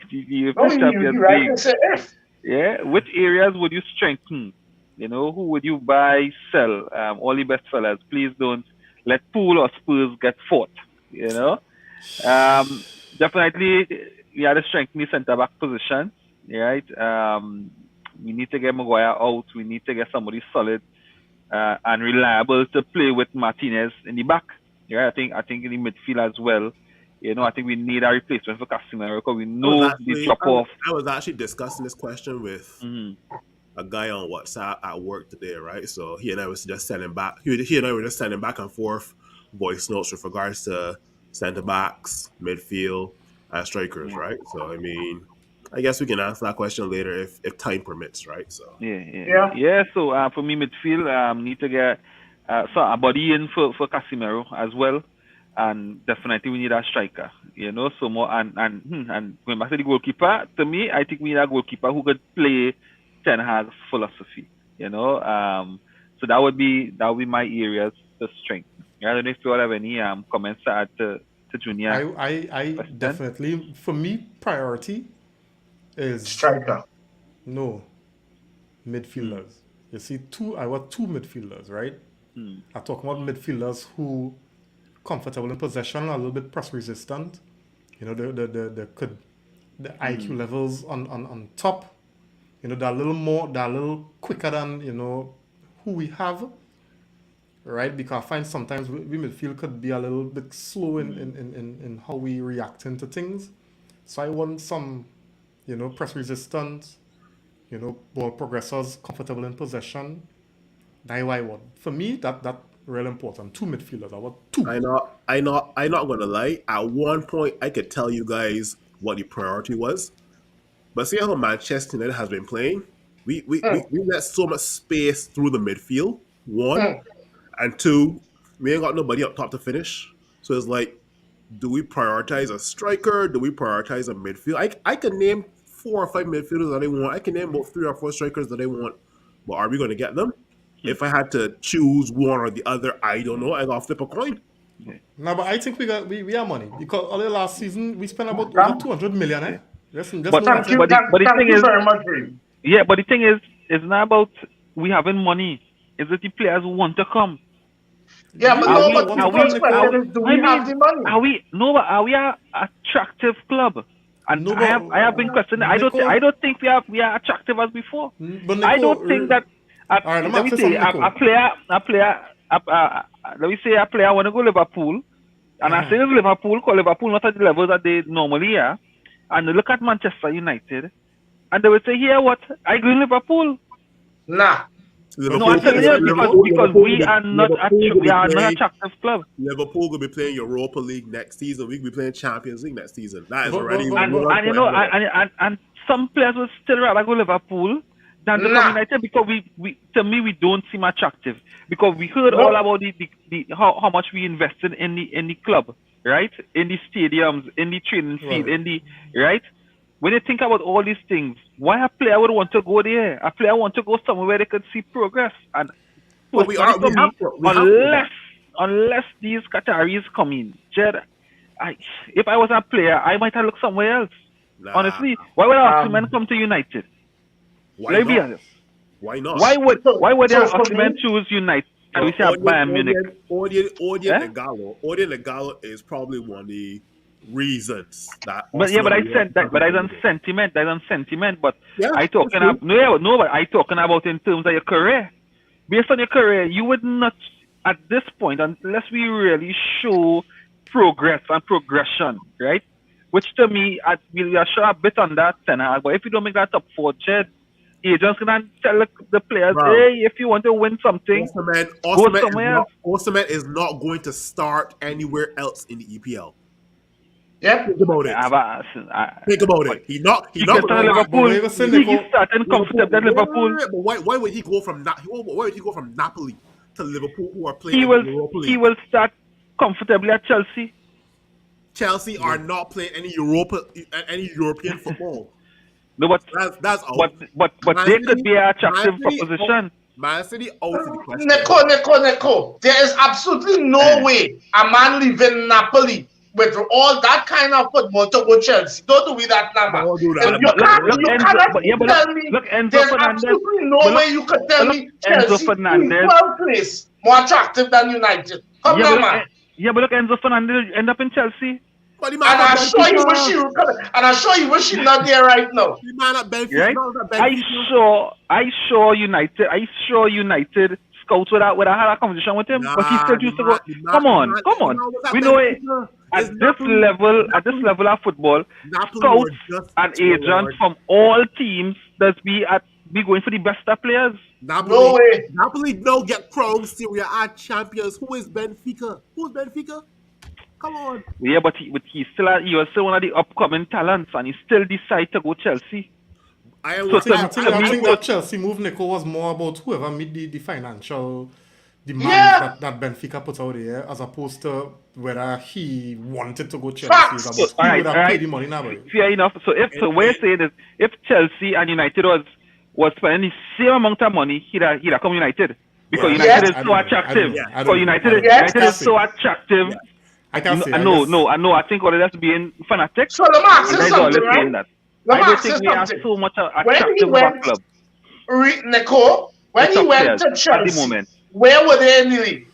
No,
champions
you right
league.
to say if.
Yeah. Which areas would you strengthen? Who would you buy, sell? All the best fellas, please don't let Pool or Spurs get fought. Definitely, we had to strengthen the centre back position. Right? We need to get Maguire out. We need to get somebody solid and reliable to play with Martinez in the back. Yeah, I think in the midfield as well. I think we need a replacement for Casemiro because we know the drop off.
I was actually discussing this question with
Mm-hmm.
a guy on WhatsApp at work today, right? So he and I was just sending back. He and I were just sending back and forth voice notes with regards to centre backs, midfield, and strikers, right? So I mean, I guess we can answer that question later if time permits, right? So
Yeah. So for me, midfield need to get a body in for Casemiro as well, and definitely we need a striker. So more and going back to the goalkeeper. To me, I think we need a goalkeeper who could play Ten Hag's philosophy. So that would be my areas to strengthen. I don't know if you all have any comments to add to Junior.
I definitely, for me, priority is
Striker.
no midfielders. You see, I want two midfielders, right? I'm talking about midfielders who comfortable in possession, a little bit press resistant. The IQ levels on top. They're a little quicker than who we have. Right? Because I find sometimes we midfield could be a little bit slow in how we react into things. So I want some, press resistant, ball progressors, comfortable in possession. That's what I want. For me, that really important. Two midfielders. I want two.
I'm not gonna lie. At one point, I could tell you guys what the priority was, but see how Manchester United has been playing. We let so much space through the midfield. One and two, we ain't got nobody up top to finish. So it's like, do we prioritize a striker? Do we prioritize a midfield? I can name 4 or 5 midfielders that I want. I can name about 3 or 4 strikers that I want. But are we going to get them? If I had to choose one or the other, I don't know. I got to flip a coin.
No, but I think we are money because all the last season we spent about over 200 million. Eh?
But
Thank you very much, Reed.
Yeah, but the thing is, it's not about we having money. It's that the players want to come.
Yeah, but
Are
the first question is, do we have the money?
Are we an attractive club? And
No,
I have been questioning. I don't think we are attractive as before.
But
I don't think that.
Let me say
A player. Let me say a player want to go Liverpool, and I say Liverpool, because Liverpool not at the level that they normally are, and they look at Manchester United, and they will say, "Here, what? I go in Liverpool."
Nah.
No, I'm telling you because we are not an attractive club.
Liverpool will be playing Europa League next season. We will be playing Champions League next season. That is already.
And some players will still rather go Liverpool than to come United because we don't seem attractive because we heard all about the how much we invested in the club, right? In the stadiums, in the training field, right. When you think about all these things, why a player would want to go there? A player want to go somewhere where they could see progress. And unless these Qataris come in, Jed, if I was a player, I might have looked somewhere else. Nah. Honestly, why would Osimhen come to United?
Why not? Why not?
Why would Osimhen choose United? And we say Bayern Munich.
Odion Ighalo is probably one of the reasons that.
But that's on sentiment. But I talking about in terms of your career. Based on your career, you would not at this point, unless we really show progress and progression, right? which to me, we are sure a bit on that, Ten Hag. But if you don't make that top 4, Chad, agents gonna tell the players,
Bro.
hey, if you want to win something,
Osimhen is not going to start anywhere else in the EPL.
Yeah.
Think about it. Think about it. He
He
not
gets to
going
Liverpool.
but we're saying
He's
Nico-
starting comfortable at Liverpool.
Why would he go from why would he go from Napoli to Liverpool, who are playing
He
in
will
the Europa League?
he will start comfortably at Chelsea.
Chelsea are not playing any European football.
No, but
That's out.
but
Man
they
City-
could be an attractive
Man City
proposition.
Man City out of the question.
Neko. There is absolutely no way a man leaving Napoli with all that kind of football to go Chelsea. Don't do with that number.
Don't do that.
You cannot
but
tell me.
look, Enzo
There's
Fernandez.
absolutely no
but
way you could tell
look,
me
Enzo
Chelsea
Fernandez.
in 12th place more attractive than United. Come
Yeah,
on,
but
man.
look, but look, Enzo Fernandez end up in Chelsea.
But the
And
man
I'm
at
sure you
Benfica-
wish she would come. And I'm sure you wish she's not there right now.
the man at Benfica-
Right?
no, at Benfica-
I saw United scouts would have had a conversation with him, but he still used to go. Come on. We know it. At this level of football, scouts and agents from all teams that be going for the best of players.
No way.
Napoli don't get crowned Serie A champions. Who is Benfica? Who's Benfica? Come on.
Yeah, but he was still one of the upcoming talents, and he still decided to go Chelsea.
I
So
was
I think that Chelsea move, Nico, was more about whoever meet the financial demand that Benfica put out there, as opposed to whether he wanted to go Chelsea.
Facts.
It's about who
Alright,
would have
alright.
paid the money now. Boy.
Fair enough. So what you're saying is, if Chelsea and United was spending the same amount of money, he'd have come United. Because
Yeah.
United
Yes.
is
I
so
don't know.
attractive.
I don't
Because
know.
United
Yes.
is so attractive.
I can't say.
I know. I think all of that's being fanatic.
So the Max
You
is
guys are always
something,
saying
right?
that.
The
I don't
Max
think
is
we are
something.
so much
When
attractive
he
of a
went,
club.
Neko, when
The
he
top
went
players
to
at the
Chelsea,
moment.
where were they in the league?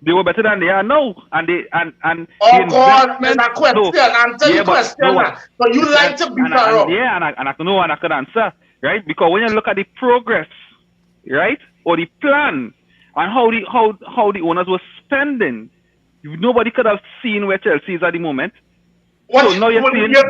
They were better than they are now, and the
Oh God,
investment-
there's a question.
No.
Answer the
Yeah, but
question.
no,
Now. But you like to beat her up.
Yeah, and I could answer, right? Because when you look at the progress, right, or the plan, and how the owners were spending, nobody could have seen where Chelsea is at the moment.
What,
So now you're seeing,
you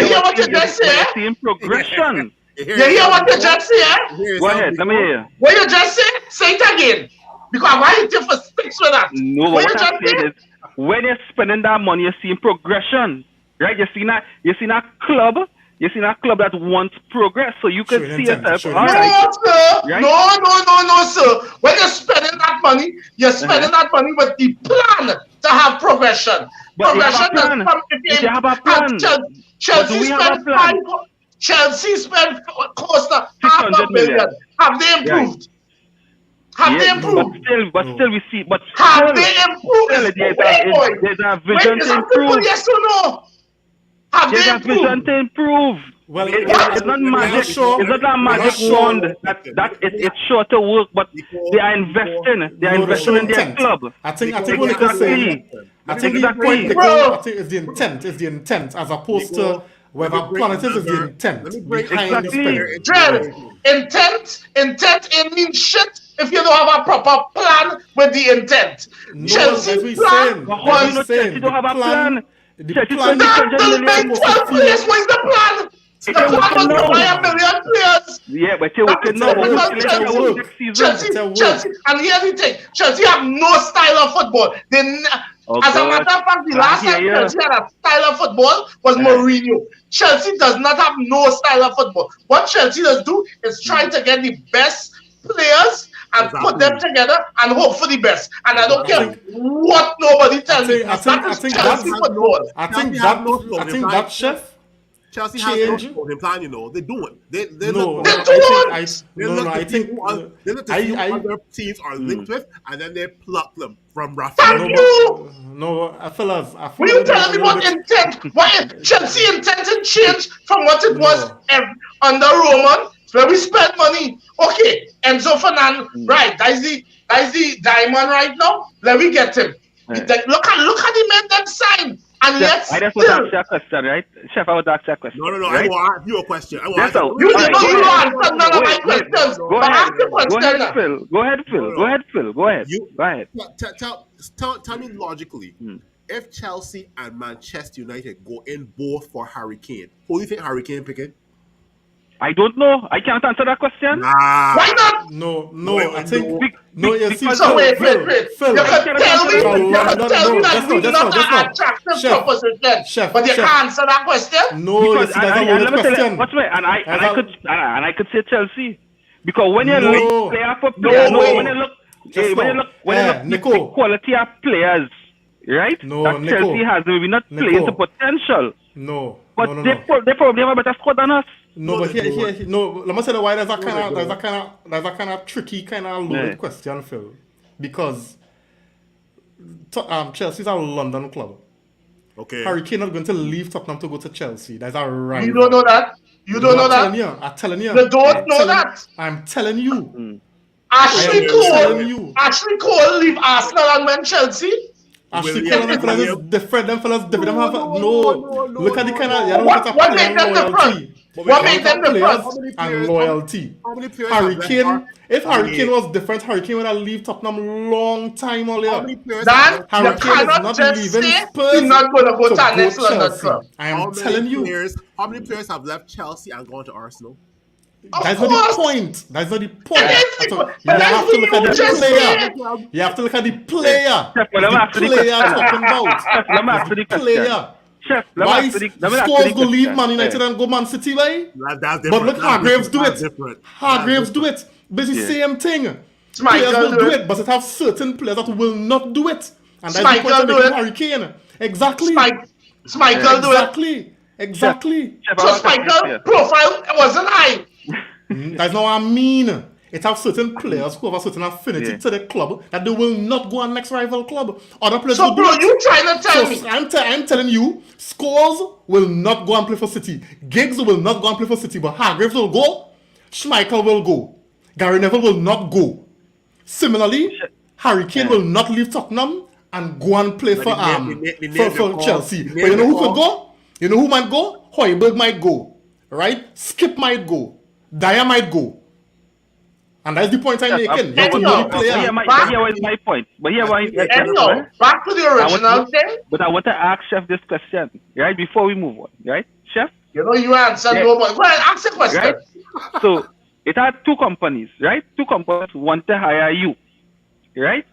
hear what you just said?
seeing progression.
You hear what you just said?
Go ahead, let me hear you.
What you just said? Say it again. Because I hit you for six with that.
No, but
What
what
you
I'm
just
saying
said?
is, when you're spending that money, you're seeing progression, right? You're seeing a club that wants progress, so you can
Showing
see
intent,
yourself.
showing
All
No,
right,
sir.
Right?
No, sir. When you're spending that money, you're spending that money with the plan to have progression.
But you have a
Progression
plan.
does come
But you have a plan.
Chelsea
do we have a
spent
plan?
Chelsea spent close to half
600
a billion.
million.
Have they improved? Have they
Yeah,
improved?
but still we see, but
Have
still,
they improved?
still there's a vision
Wait, is
to
that simple
improve.
yes or no? Have
There's
they
a vision
improved?
to improve.
Well,
It's not magic.
sure.
It's not a
We're
magic
not sure.
wand that it's sure to work, but they are investing. They are
No,
investing in their
intent.
club.
I think what Nico's saying. I think the
Exactly.
point, Nico,
Bro.
I think is the intent. Is the intent as opposed
Nico,
to whether
let me break
planet is the
another-
intent
let me break
behind the
exactly.
spending.
Dread, intent ain't mean shit if you don't have a proper plan with the intent.
No,
Chelsea
as we
plan
saying,
But how
as
do
we
you know
saying,
Chelsea don't have a
the
plan?
The
Chelsea
plan
spend
That
$600
will make
million.
12 players. What's the plan? The plan was to buy a million players.
Yeah, but you can know
That's
what
what
Chelsea
Chelsea-
next season.
Chelsea, and here's the thing: Chelsea have no style of football.
Oh,
As a
God.
matter of fact, the last
Yeah,
time
yeah.
Chelsea had a style of football was Mourinho. Chelsea does not have no style of football. What Chelsea does do is try to get the best players and put them together and hope for the best. And I don't care what nobody tells me.
I
That
think
is
that's-
Chelsea football.
I think
Chelsea have no
that
slogan plan.
chef.
Chelsea
Change.
has no plan, you know. They do it. They
No,
look.
no,
They
I
do
think
it.
I think
They look to see who other teams are linked with, and then they pluck them from
Thank
Rafinha.
you.
no, fellas. I
What are you telling me about intent? Why Chelsea intent and change from what it was under Roman, where we spent money. Okay, Enzo Fernandez, right? That's the diamond right now. Let me get him.
Right.
Look at the men them sign, and yet
I just want to
still,
ask you a question, right? Chef, I want to ask you a question.
No.
Right?
I will ask you a question. I will
That's
ask
all.
you
All right,
know
go
you
ahead.
answer none of my
Wait,
questions.
Go
But
ahead.
ask the
Go ahead,
question now.
Phil. Go ahead, Phil. Go ahead, Phil. Go ahead.
You-
Go ahead.
Tell me logically, if Chelsea and Manchester United go in both for Harry Kane, who do you think Harry Kane picking?
I don't know. I can't answer that question.
Nah.
Why not?
No, I think
no.
you see.
So wait.
Phil.
You can tell me that we're not an attractive
Chef,
proposition,
Chef,
but you
Chef.
can't answer that question.
No, you
Because
see, that's a
let
loaded
me tell you,
question.
what's right, and I could say Chelsea, because when you
No.
look player for player,
No.
when you look
Just
when you
now.
look the
Nico.
quality of players, right?
No,
that
Nico.
Chelsea has, maybe not
Nico.
playing to potential,
No,
but
no.
they probably have a better squad than us.
No,
No,
but
they
here,
don't.
no. Let me tell you why there's a
No,
kind
they
of,
don't.
there's a kind of tricky, kind of loaded
Yeah.
question, Phil, because Chelsea's a London club.
Okay.
Harry Kane not going to leave Tottenham to go to Chelsea. That's a rival.
You don't know that. You don't know
I'm
that.
telling you.
You don't know that.
I'm telling you.
Ashley
I am telling
Cole.
you.
Ashley Cole leave Arsenal and went Chelsea.
Ashley
William,
Cole and them fellas is
William.
different. Them fellas different. Them have
No,
look at the kind of you don't
What
look at
made
player
them different?
loyalty.
What made them
Players
different?
How many
and
players-
loyalty.
How many players
Harry
have left
Kane. If Harry
Harry-
Kane was different, Harry Kane would have leave Tottenham long time
How
earlier.
many players
Dan,
have left
Harry
you
Kane is
cannot
not
just
leaving
say
Spurs
he's not going to go to our
go
next London
Chelsea.
club.
I
How
am
many
telling you.
players? How many players have left Chelsea and gone to Arsenal?
That's
Of
not the
course.
point. That's not the point.
It is
That's
the
what-
point.
You
But
have
that's
to look at
what
the
you just
player.
said.
You have to look at the player.
Chef,
It's
let me
the
ask you the
player
question.
talking about.
Chef, let me ask you the
It's the
question.
player.
Chef, let me
Why
ask you the let me ask you
Scores
the
go leave
question.
Man United and go Man City, right?
That's different.
But look,
That's
Hargreaves do
different.
it.
That's different.
Hargreaves
That's
do it. But it's the
Yeah.
same thing.
Schmeichel
Players will
do
do
it.
it, but it have certain players that will not do it. And that's the
Schmeichel
point I'm
do
making
it.
Harry Kane. Exactly.
Schmeichel do it.
Exactly.
Chef,
So
I want to ask you
Schmeichel
this.
profile wasn't high.
That's not what I mean. It have certain players who have a certain affinity
Yeah.
to the club that they will not go on next rival club. Other players
So
will do
bro,
it.
you trying to tell me?
So I'm telling you, Scholes will not go and play for City. Giggs will not go and play for City, but Hargreaves will go. Schmeichel will go. Gary Neville will not go. Similarly, Harry Kane will not leave Tottenham and go and play
But
for
the name
for
they call-
Chelsea.
the
But
name
you know
they
who could
call-
go? You know who might go? Højbjerg might go. Right? Skip might go. Dyer might go. And that's the point I'm making. You have to know the
But
player.
here is my point. But here why
Anyhow, back to the original thing.
But I want to ask Chef this question, right? Before we move on, right? Chef?
You know you answer
Yeah.
no, but go ahead, ask the question.
Right? So it had two companies, right? Two companies want to hire you, right?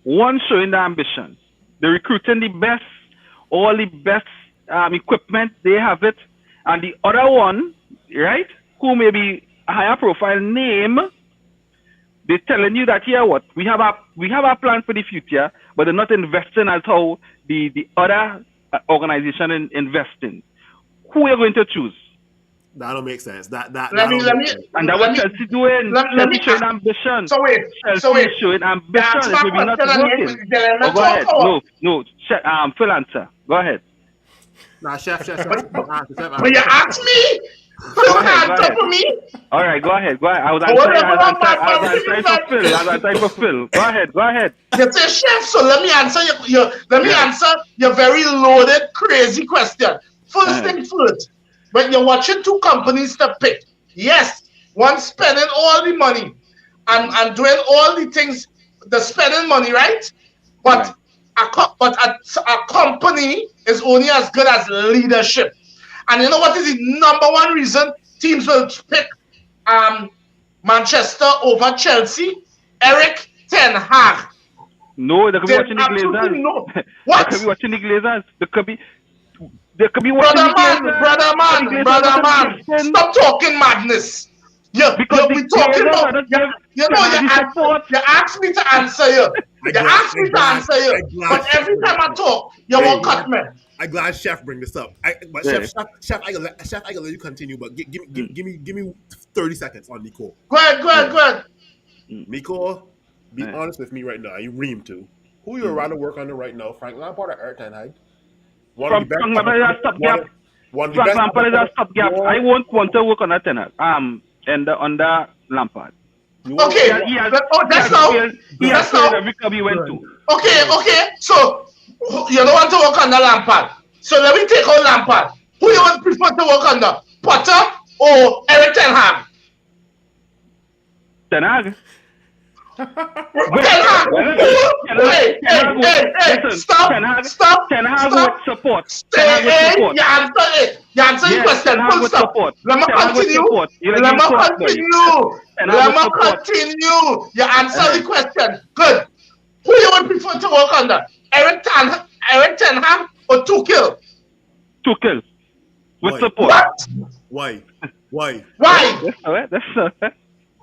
One showing the ambition. They're recruiting the best, all the best equipment, they have it. And the other one, right, who may be a higher profile name, they're telling you that here what we have a plan for the future, but they're not investing as how the other organization investing. Who are you going to choose?
That don't make sense. That
Let
that
me-
don't
let
make
me-
sense.
And that's
Let
what
me-
Chelsea doing.
let me-
Chelsea showing ambition.
So wait,
Chelsea showing ambition.
That's
It
my
may be not
question, and
working.
then
Oh, go
talk
ahead.
about-
No. Phil answer. Go ahead.
Nah, chef.
But you asked me. You
Go ahead,
answer for me.
All right, go ahead. I was
Whatever
answering
I'm
for Phil. Go ahead.
You say chef, so let me answer answer your very loaded, crazy question. First thing first, when you're watching two companies to pick, yes, one spending all the money and doing all the things, the spending money, right? But a company is only as good as leadership. And you know what is the number one reason teams will pick Manchester over Chelsea? Eric Ten Hag.
No, they could be
There's
watching the
absolutely
Glazers.
no-
They
What?
could be watching the Glazers. They could be watching
Brother
the
man,
Glazers.
brother man, stop talking madness.
Because
We
the
talking
Glazers
about,
are not
you asked me to answer you. You asked me to answer you. But every time I talk, you won't cut me.
I'm glad Chef bring this up. But
Yeah.
Chef, I can let you continue, but give me 30 seconds on Nico.
Go ahead.
Nico, be
Yeah.
honest with me right now. You ream too. Who you rather work under right now, Frank Lampard or Eric Ten Hag? One of the best.
Frank Lampard is a stopgap.
One of the
Frank
best.
Lampard is a stopgap. I won't want to work on that tenor. Under Lampard.
Okay, that's now.
He has
That's now.
played every club he went to.
Okay. So you don't want to work under Lampard. So let me take out Lampard. Who you want prefer to work under? Potter or Eric Ten Hag?
Ten Hag.
Ten Hag, hey, stop.
Ten Hag with support. Ten Hag with
Hey,
support.
you answer your
Yes,
question.
Ten Hag
Full
with
stop.
support.
Let me
Ten Hag with
continue.
support. You're
Let
like
me
support, boy.
continue.
Ten Hag
Let
with
me
support.
continue. You answer the question. Good. Who you would prefer to work under? Eric Ten Hag or Tuchel?
Tuchel with
Why?
support.
What?
Why?
Why?
That's all right. That's all right.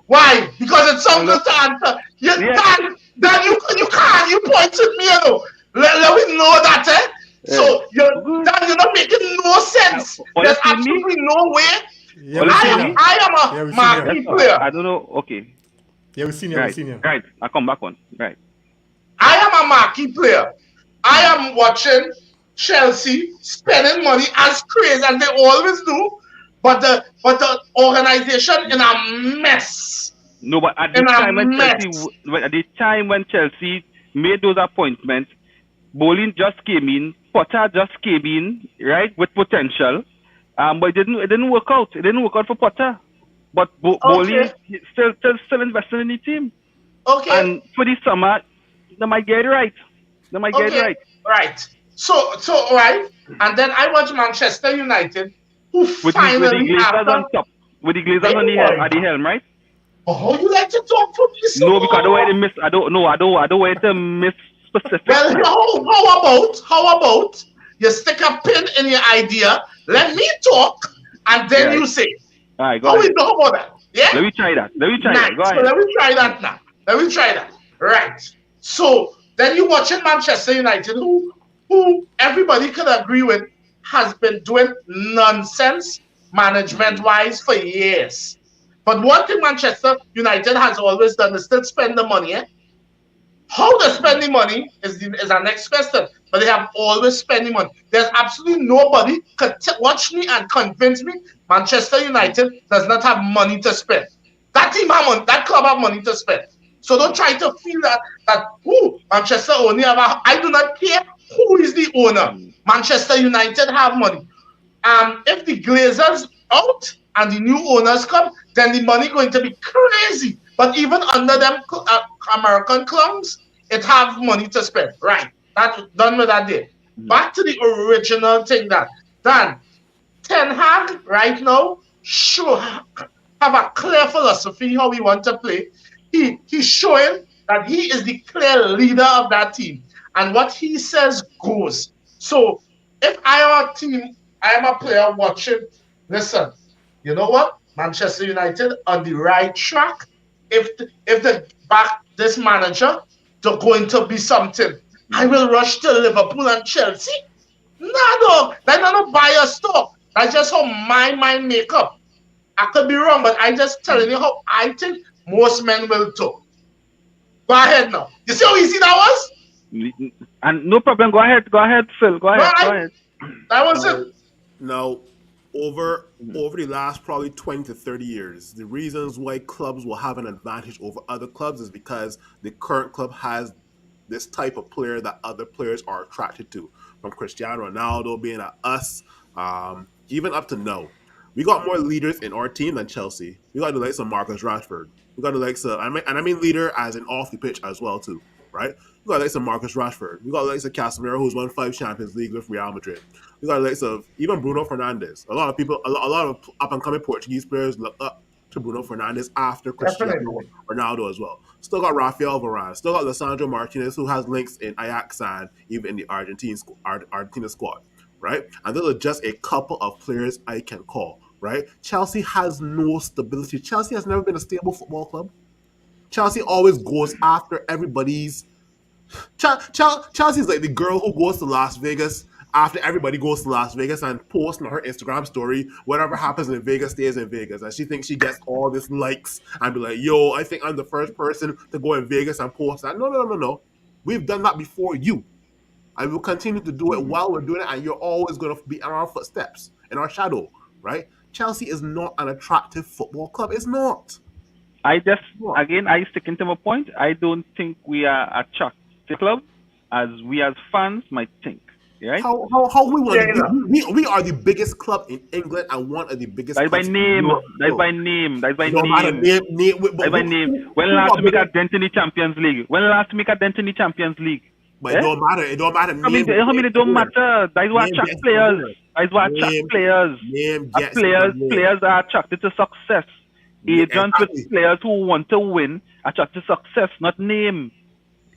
Why? Because it's so good to answer.
Yeah.
Dan, you can't. You pointed me, you know. Let me know that, eh? So, you're not making no sense.
Well,
There's
you see me?
absolutely no way.
Yeah,
Well,
we
you see
seen
me?
him.
I am
Yeah,
a
we seen
marquee
him.
player.
I don't know. Okay.
Yeah, we seen him. We
Right.
seen him.
Right. I come back on. Right.
I am a marquee player. I am watching Chelsea spending money as crazy as they always do, but the organization in a mess.
No, but at the
In a
time when
mess.
Chelsea made those appointments, Bolin just came in, Potter just came in, right, with potential. But it didn't work out. It didn't work out for Potter. But Bolin still investing in the team.
Okay.
And for the summer, they might get it right. They might get it right.
Right. So right. And then I watch Manchester United, who
With the
finally
Glazers
after.
on top. With the Glazers on at the helm, right?
Oh, you like to talk for me so
No, because I don't want to miss. I don't want to miss specific.
Well, how about you stick a pin in your idea, let me talk, and then you say.
All right, go
How
ahead.
we talk about that? Yeah?
Let me try that. Go
So
ahead.
let me try that now. Let me try that. Right. So then you're watching Manchester United, who everybody could agree with has been doing nonsense management-wise for years. But one thing Manchester United has always done is still spend the money. Eh? How they spend the money is our next question. But they have always spending money. There's absolutely nobody could watch me and convince me Manchester United does not have money to spend. That team have money, that club have money to spend. So don't try to feel that Manchester only have. I do not care who is the owner. Manchester United have money. If the Glazers out and the new owners come, then the money going to be crazy. But even under them American clowns, it have money to spend. Right. That's done with that day. Back to the original thing that Dan Ten Hag right now sure have a clear philosophy how we want to play. He's showing that he is the clear leader of that team. And what he says goes. So if I am a team, I am a player watching, listen, you know what? Manchester United on the right track. If they back this manager, they're going to be something. I will rush to Liverpool and Chelsea. No, that's not a buyer stock. That's just how my mind make up. I could be wrong, but I'm just telling you how I think most men will talk. Go ahead now. You see how easy that was?
And no problem. Go ahead, Phil. Go ahead.
That was it.
Now, over the last probably 20 to 30 years, the reasons why clubs will have an advantage over other clubs is because the current club has this type of player that other players are attracted to. From Cristiano Ronaldo being at us, even up to now. We got more leaders in our team than Chelsea. We got the likes of Marcus Rashford. We got the likes of, I mean leader as in off the pitch as well too, right? We got the likes of Marcus Rashford. We got the likes of Casemiro, who's won 5 Champions League with Real Madrid. We got the likes of even Bruno Fernandes. A lot of up and coming Portuguese players look up to Bruno Fernandes after Cristiano Ronaldo as well. Still got Rafael Varane. Still got Lisandro Martinez, who has links in Ajax and even in the Argentina squad, right? And those are just a couple of players I can call. Right? Chelsea has no stability. Chelsea has never been a stable football club. Chelsea always goes after everybody's. Chelsea's like the girl who goes to Las Vegas after everybody goes to Las Vegas and posts on her Instagram story whatever happens in Vegas stays in Vegas, and she thinks she gets all these likes and be like, "Yo, I think I'm the first person to go in Vegas and post that." No. We've done that before you. I will continue to do it while we're doing it, and you're always going to be in our footsteps, in our shadow, right? Chelsea is not an attractive football club. It's not.
I sticking to my point. I don't think we are a attractive club as we as fans might think. right?
How we want
Yeah, you know.
we are the biggest club in England and one of the biggest
That's by
clubs in
name.
Europe.
That's by name. That's by
It don't matter
name.
but
That's by name. When
who
last
are
to make a
bigger?
dent in the Champions League? When last to make a dent in the Champions League?
But it don't matter. It don't matter.
I mean, it don't matter. That's what
Name
attract
gets
players.
the winner.
That's what attract
Name-
players.
Name
And
gets
players are attracted to success. Agents with
Exactly.
players who want to win attract to success, not name.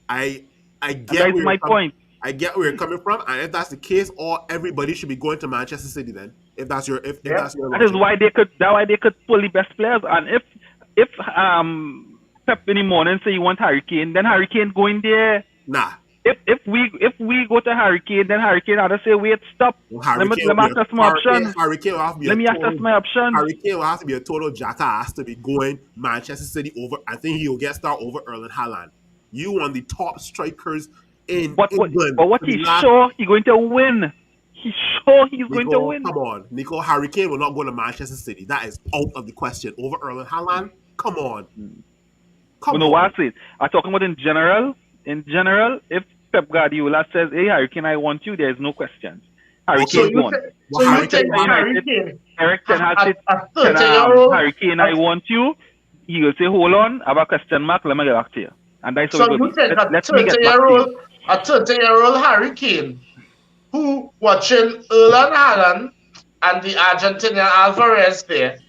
I
And
get
that's
where
my
you're coming-
point.
I get where you're coming from, and if that's the case, everybody should be going to Manchester City then. If that's your if
Yeah.
that's your
That is
logic.
why they could pull the best players. And if Pep in the morning say you want Harry Kane, then Harry Kane go in there.
Nah.
If we go to Harry Kane, then Harry Kane had to say, wait, stop. Let me assess my options.
Harry Kane will have to be
Let
a
me
total-
assess my options.
Harry Kane will have to be a total jackass to be going Manchester City over. I think he will get started over Erling Haaland. You one of the top strikers in
But
England.
what
for the
he's
last-
sure he's going to win. He's sure he's going to
Nico,
win.
Come on, Nico. Harry Kane will not go to Manchester City. That is out of the question. Over Erling Haaland? Come on. Come
You know
on.
what I say? I'm talking about in general. In general, if Pep Guardiola says, hey, Harry Kane, I want you, there's no questions. Harry
So
Kane
you
won.
think-
Well,
so
Harry
you think
Kane-
that Harry Kane,
Eric Ten Hag said,
a 30-year-old,
Harry Kane, I want you. He will say, hold on, I have a question mark, let me get back to you. And that's how
so
it
you
goes.
think
Let me get back to you.
a 30-year-old Harry Kane who watching Erling Haaland and the Argentinian Alvarez there,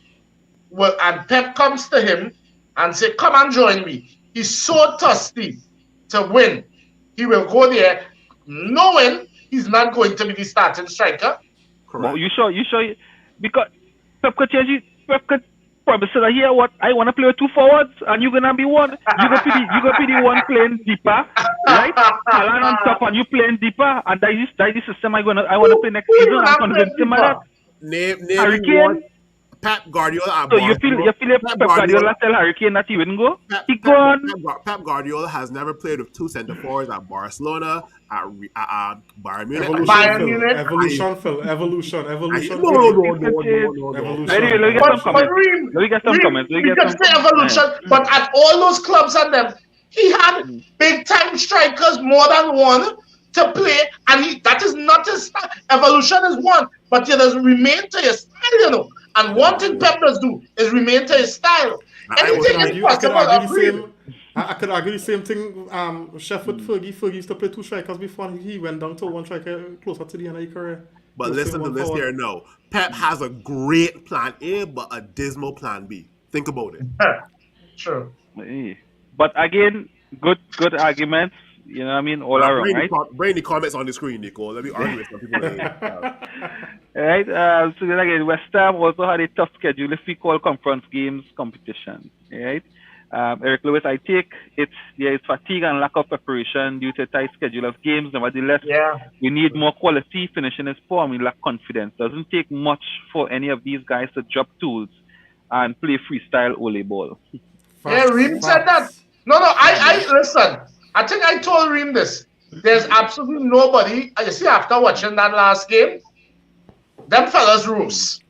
and Pep comes to him and say, come and join me. He's so thirsty to win. He will go there knowing he's not going to be the starting striker.
Correct.
Well, you sure? Because Pep could change it. Pep could probably say, here, what? I want to play with two forwards, and you're going to be one. You're going to be the one playing deeper, right? Haaland on top, and you playing deeper, and that is the system I want to play next season. I'm convinced him of that.
Name
Harry
me one.
Kane.
Pep Guardiola at
So you feel if Pep Guardiola tell Harry Kane that he wouldn't go? He gone.
Pep Guardiola has never played with two centre forwards at Barcelona, at Bayern Munich.
Evolution, Phil. Evolution.
No.
Evolution.
Anyway, let me get some comments. Let me get some comments.
We can say evolution, but at all those clubs and them, he had big time strikers more than one to play, and that is not his style. Evolution is one, but you just remain to your style, you know. And one thing Pep does do is remain to his style. Anything is possible.
I could argue the same thing. Chef with Fergie. Fergie used to play two strikers before he went down to one striker closer to the end of his career.
But listen to this here, no. Pep has a great plan A, but a dismal plan B. Think about it.
True.
But again, good arguments. You know what I mean? All around, right?
Bring the comments on the screen, Nico. Let me argue with some people.
Right. So then again, West Ham also had a tough schedule if we call conference games competition. Right. Eric Lewis, I take it's fatigue and lack of preparation due to a tight schedule of games. Nevertheless, we need more quality. Finishing is poor and we lack confidence. Doesn't take much for any of these guys to drop tools and play freestyle volleyball.
Reem said that. No, I listen. I think I told Reem this. There's absolutely nobody. You see, after watching that last game, them fellas rose.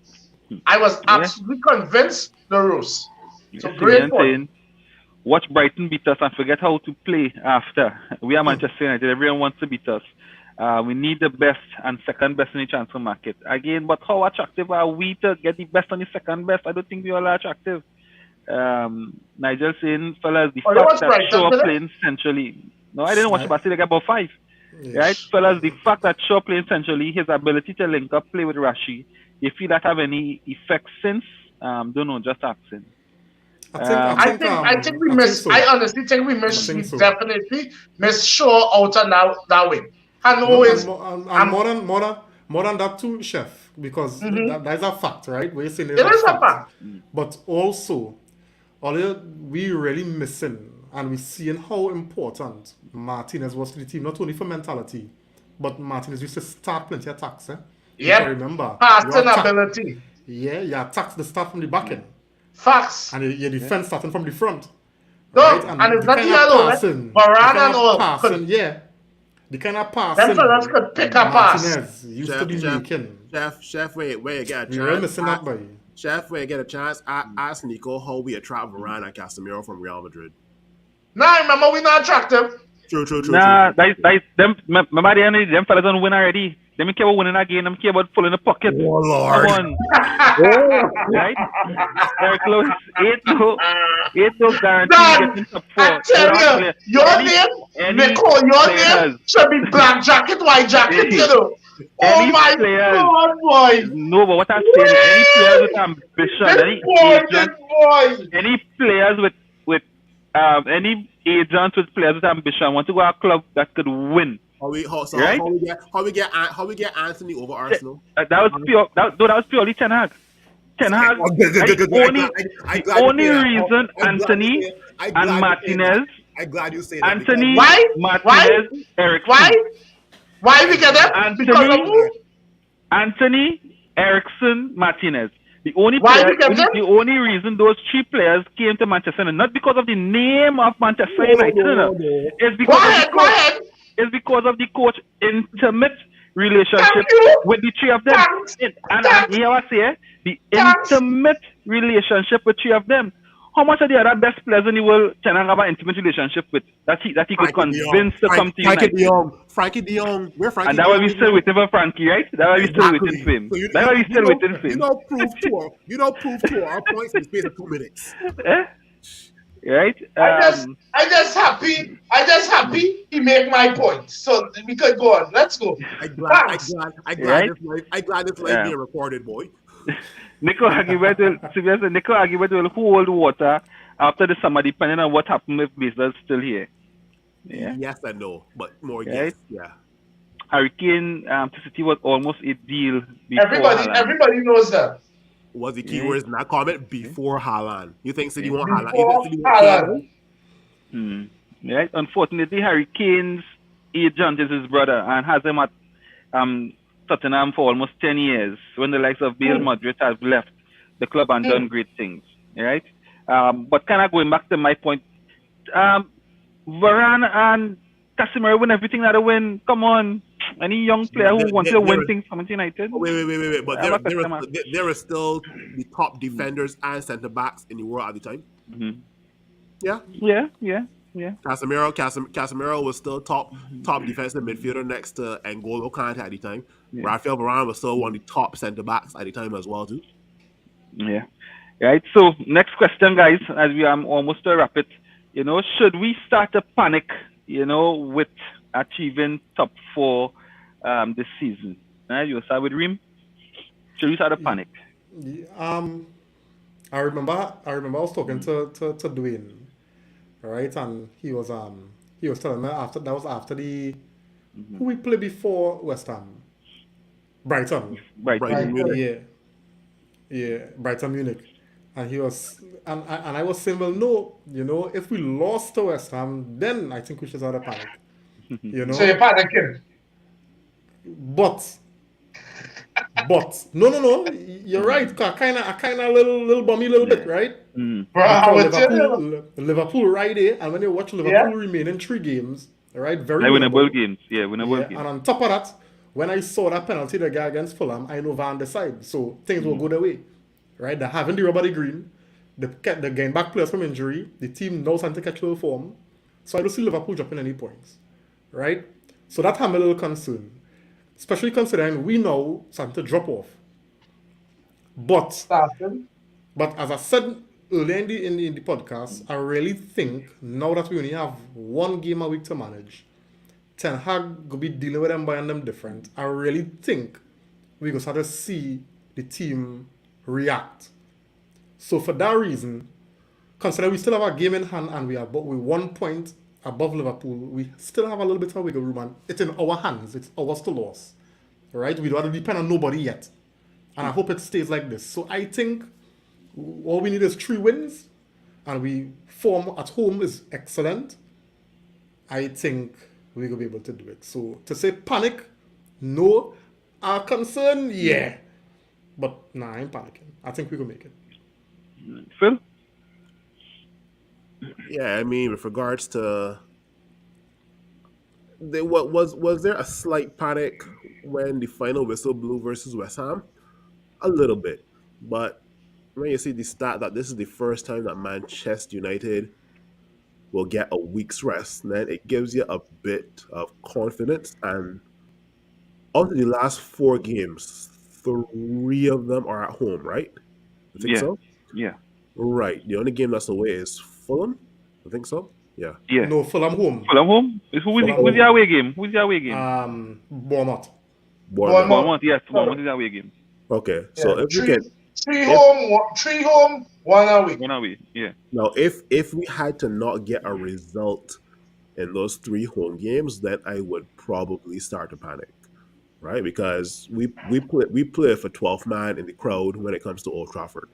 I was absolutely convinced the rose. So great point.
Watch Brighton beat us and forget how to play after. We are Manchester United. Everyone wants to beat us. We need the best and second best in the transfer market. Again, but how attractive are we to get the best and the second best? I don't think we all are attractive. Nigel saying, fellas, the fact that Shaw playing centrally. No, I didn't watch it, but I still got about 5. Yes. Right? Fellas, the fact that Shaw playing centrally, his ability to link up, play with Rashi, you feel that have any effect since? Don't know, just asking.
I think we missed. So. I honestly think we missed. We definitely missed Shaw out on that wing. And always
more than that too, Chef, because that is a fact, right? We're saying
it is a fact.
But also, we really missing, and we're seeing how important Martinez was to the team, not only for mentality, but Martinez used to start plenty of attacks.
Yeah,
remember
passing ability.
Yeah, you attack the start from the back end.
Facts.
And your defense starting from the front.
No, right? And it's not yellow. Varane and all.
The kind of passing.
Them fellas could pick a pass.
Martinez used to be making.
Chef, where you get a chance.
You're missing that, boy.
Chef, where you get a chance, ask Nico how we attract Varane and Casemiro from Real Madrid.
Nah, remember, we're not attractive.
True.
Nah, that's them. Remember the end, them fellas don't win already. Them care about winning again. Them care about pulling the pocket.
Oh Lord.
Come on, right? They're close. 8-0 guarantee
Done.
getting top 4.
I tell you, your name, Nicole, your name should be black jacket, white jacket, you know. Oh
Any
my
players-
God, boy.
No, but what I'm saying, any players with ambition, any agents, any players with any agents with players with ambition want to go to a club that could win.
How we get Anthony over Arsenal?
That was purely Ten Hag. Ten Hag. The only reason Anthony and Martinez,
I'm glad you say that.
Anthony,
Why?
Martinez, Ericsson.
Why we get them? Because of who?
Anthony, Ericsson, Martinez. The only
Why
player,
we get them?
the only reason those 3 players came to Manchester United, not because of the name of Manchester United, it's because
Go ahead.
It's because of the coach intimate relationship
Thank you.
with the 3 of them.
Thanks.
And here I say the
Thanks.
intimate relationship with 3 of them. How much of the other best players in the world can I have an intimate relationship with that he could convince to come to United?
Frankie De Jong. We're Frankie.
And that why we still waiting for Frankie, right? That why we still waiting for him. That why we still waiting for
You
him.
don't prove to our points in the space of 2 minutes.
Right?
I just happy he make my point. So we could go on. Let's go.
I'm glad
Right?
this live being recorded, boy.
Nico argument will hold water after the summer, depending on what happened if Blazers still here. Yeah.
Yes and no, but more
Right?
yes. Yeah.
Hurricane to City was almost a deal before
Everybody knows that.
Was the keywords in that comment before Haaland? You think City want Haaland?
Before
You think City want
Haaland.
Right? Unfortunately, Hurricane's agent is his brother and has him at Tottenham for almost 10 years when the likes of Bale Madrid have left the club and done great things. Right? But kind of going back to my point, Varane and Casemiro win everything that they win. Come on. Any young player who wants to win things from United?
Wait. But there are still the top defenders and centre backs in the world at the time.
Mm-hmm.
Yeah.
Yeah.
Casemiro was still top defensive midfielder next to N'Golo Kante at the time.
Yeah.
Rafael Varane was still one of the top centre backs at the time as well too.
Yeah. Right. So next question, guys, as we are almost to wrap it. Should we start to panic? With achieving top 4 this season. You start with Reem. Should we start to panic?
I remember I was talking to Dwayne, right, and he was telling me after the who we played before West Ham, Brighton.
Right.
Yeah, Brighton Munich, and he was and I was saying, well, no, if we lost to West Ham, then I think we should start a panic.
So you're panicking.
But no, you're right. I kind of little bummy a little bit, right?
Bro, I would tell you.
Liverpool right there, and when you watch Liverpool remaining 3 games, right, very
winnable games. Yeah, winnable games.
And on top of that, when I saw that penalty the guy against Fulham, I know Van der side, so things will go their way, right? They're having the rubber green, they're getting back players from injury, the team knows how to catch a little form, so I don't see Liverpool dropping any points, right? So that had me a little concern, especially considering we know something to drop off. But as I said earlier in the podcast, I really think now that we only have 1 game a week to manage, Ten Hag will be dealing with them by them different. I really think we go start to see the team react. So for that reason, considering we still have a game in hand and we are with 1 point above Liverpool, we still have a little bit of wiggle room and it's in our hands. It's ours to lose. Right? We don't have to depend on nobody yet. And I hope it stays like this. So I think all we need is 3 wins and we form at home is excellent. I think we're going to be able to do it. So to say panic, no. Our concern, yeah. But nah, I ain't panicking. I think we can make it.
Phil?
Yeah, I mean, with regards to was there a slight panic when the final whistle blew versus West Ham? A little bit, but when you see the stat that this is the first time that Manchester United will get a week's rest. Then it gives you a bit of confidence. And out of the last 4 games, 3 of them are at home, right? I think
Yeah.
so.
Yeah.
Right. The only game that's away is Fulham. I think so. Yeah.
Yeah.
No, Fulham home.
Fulham home. Who's the away game? Who's the away game?
Bournemouth.
Bournemouth.
Bournemouth. Yes, Bournemouth is the away game.
Okay.
Yeah,
So if we can
three home, 1 away.
One away. Yeah.
now, if we had to not get a result in those 3 home games, then I would probably start to panic, right? Because we play for 12 man in the crowd when it comes to Old Trafford,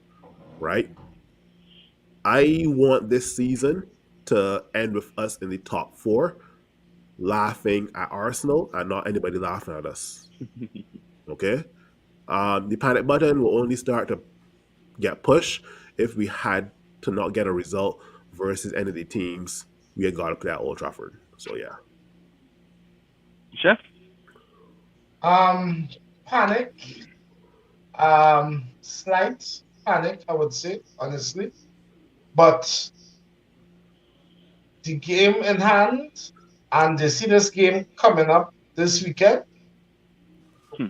right? I want this season to end with us in the top 4, laughing at Arsenal and not anybody laughing at us. Okay, the panic button will only start to get pushed if we had to not get a result versus any of the teams we had got to play at Old Trafford. So yeah,
Chef.
Panic. Slight panic, I would say, honestly. But the game in hand, and they see this game coming up this weekend.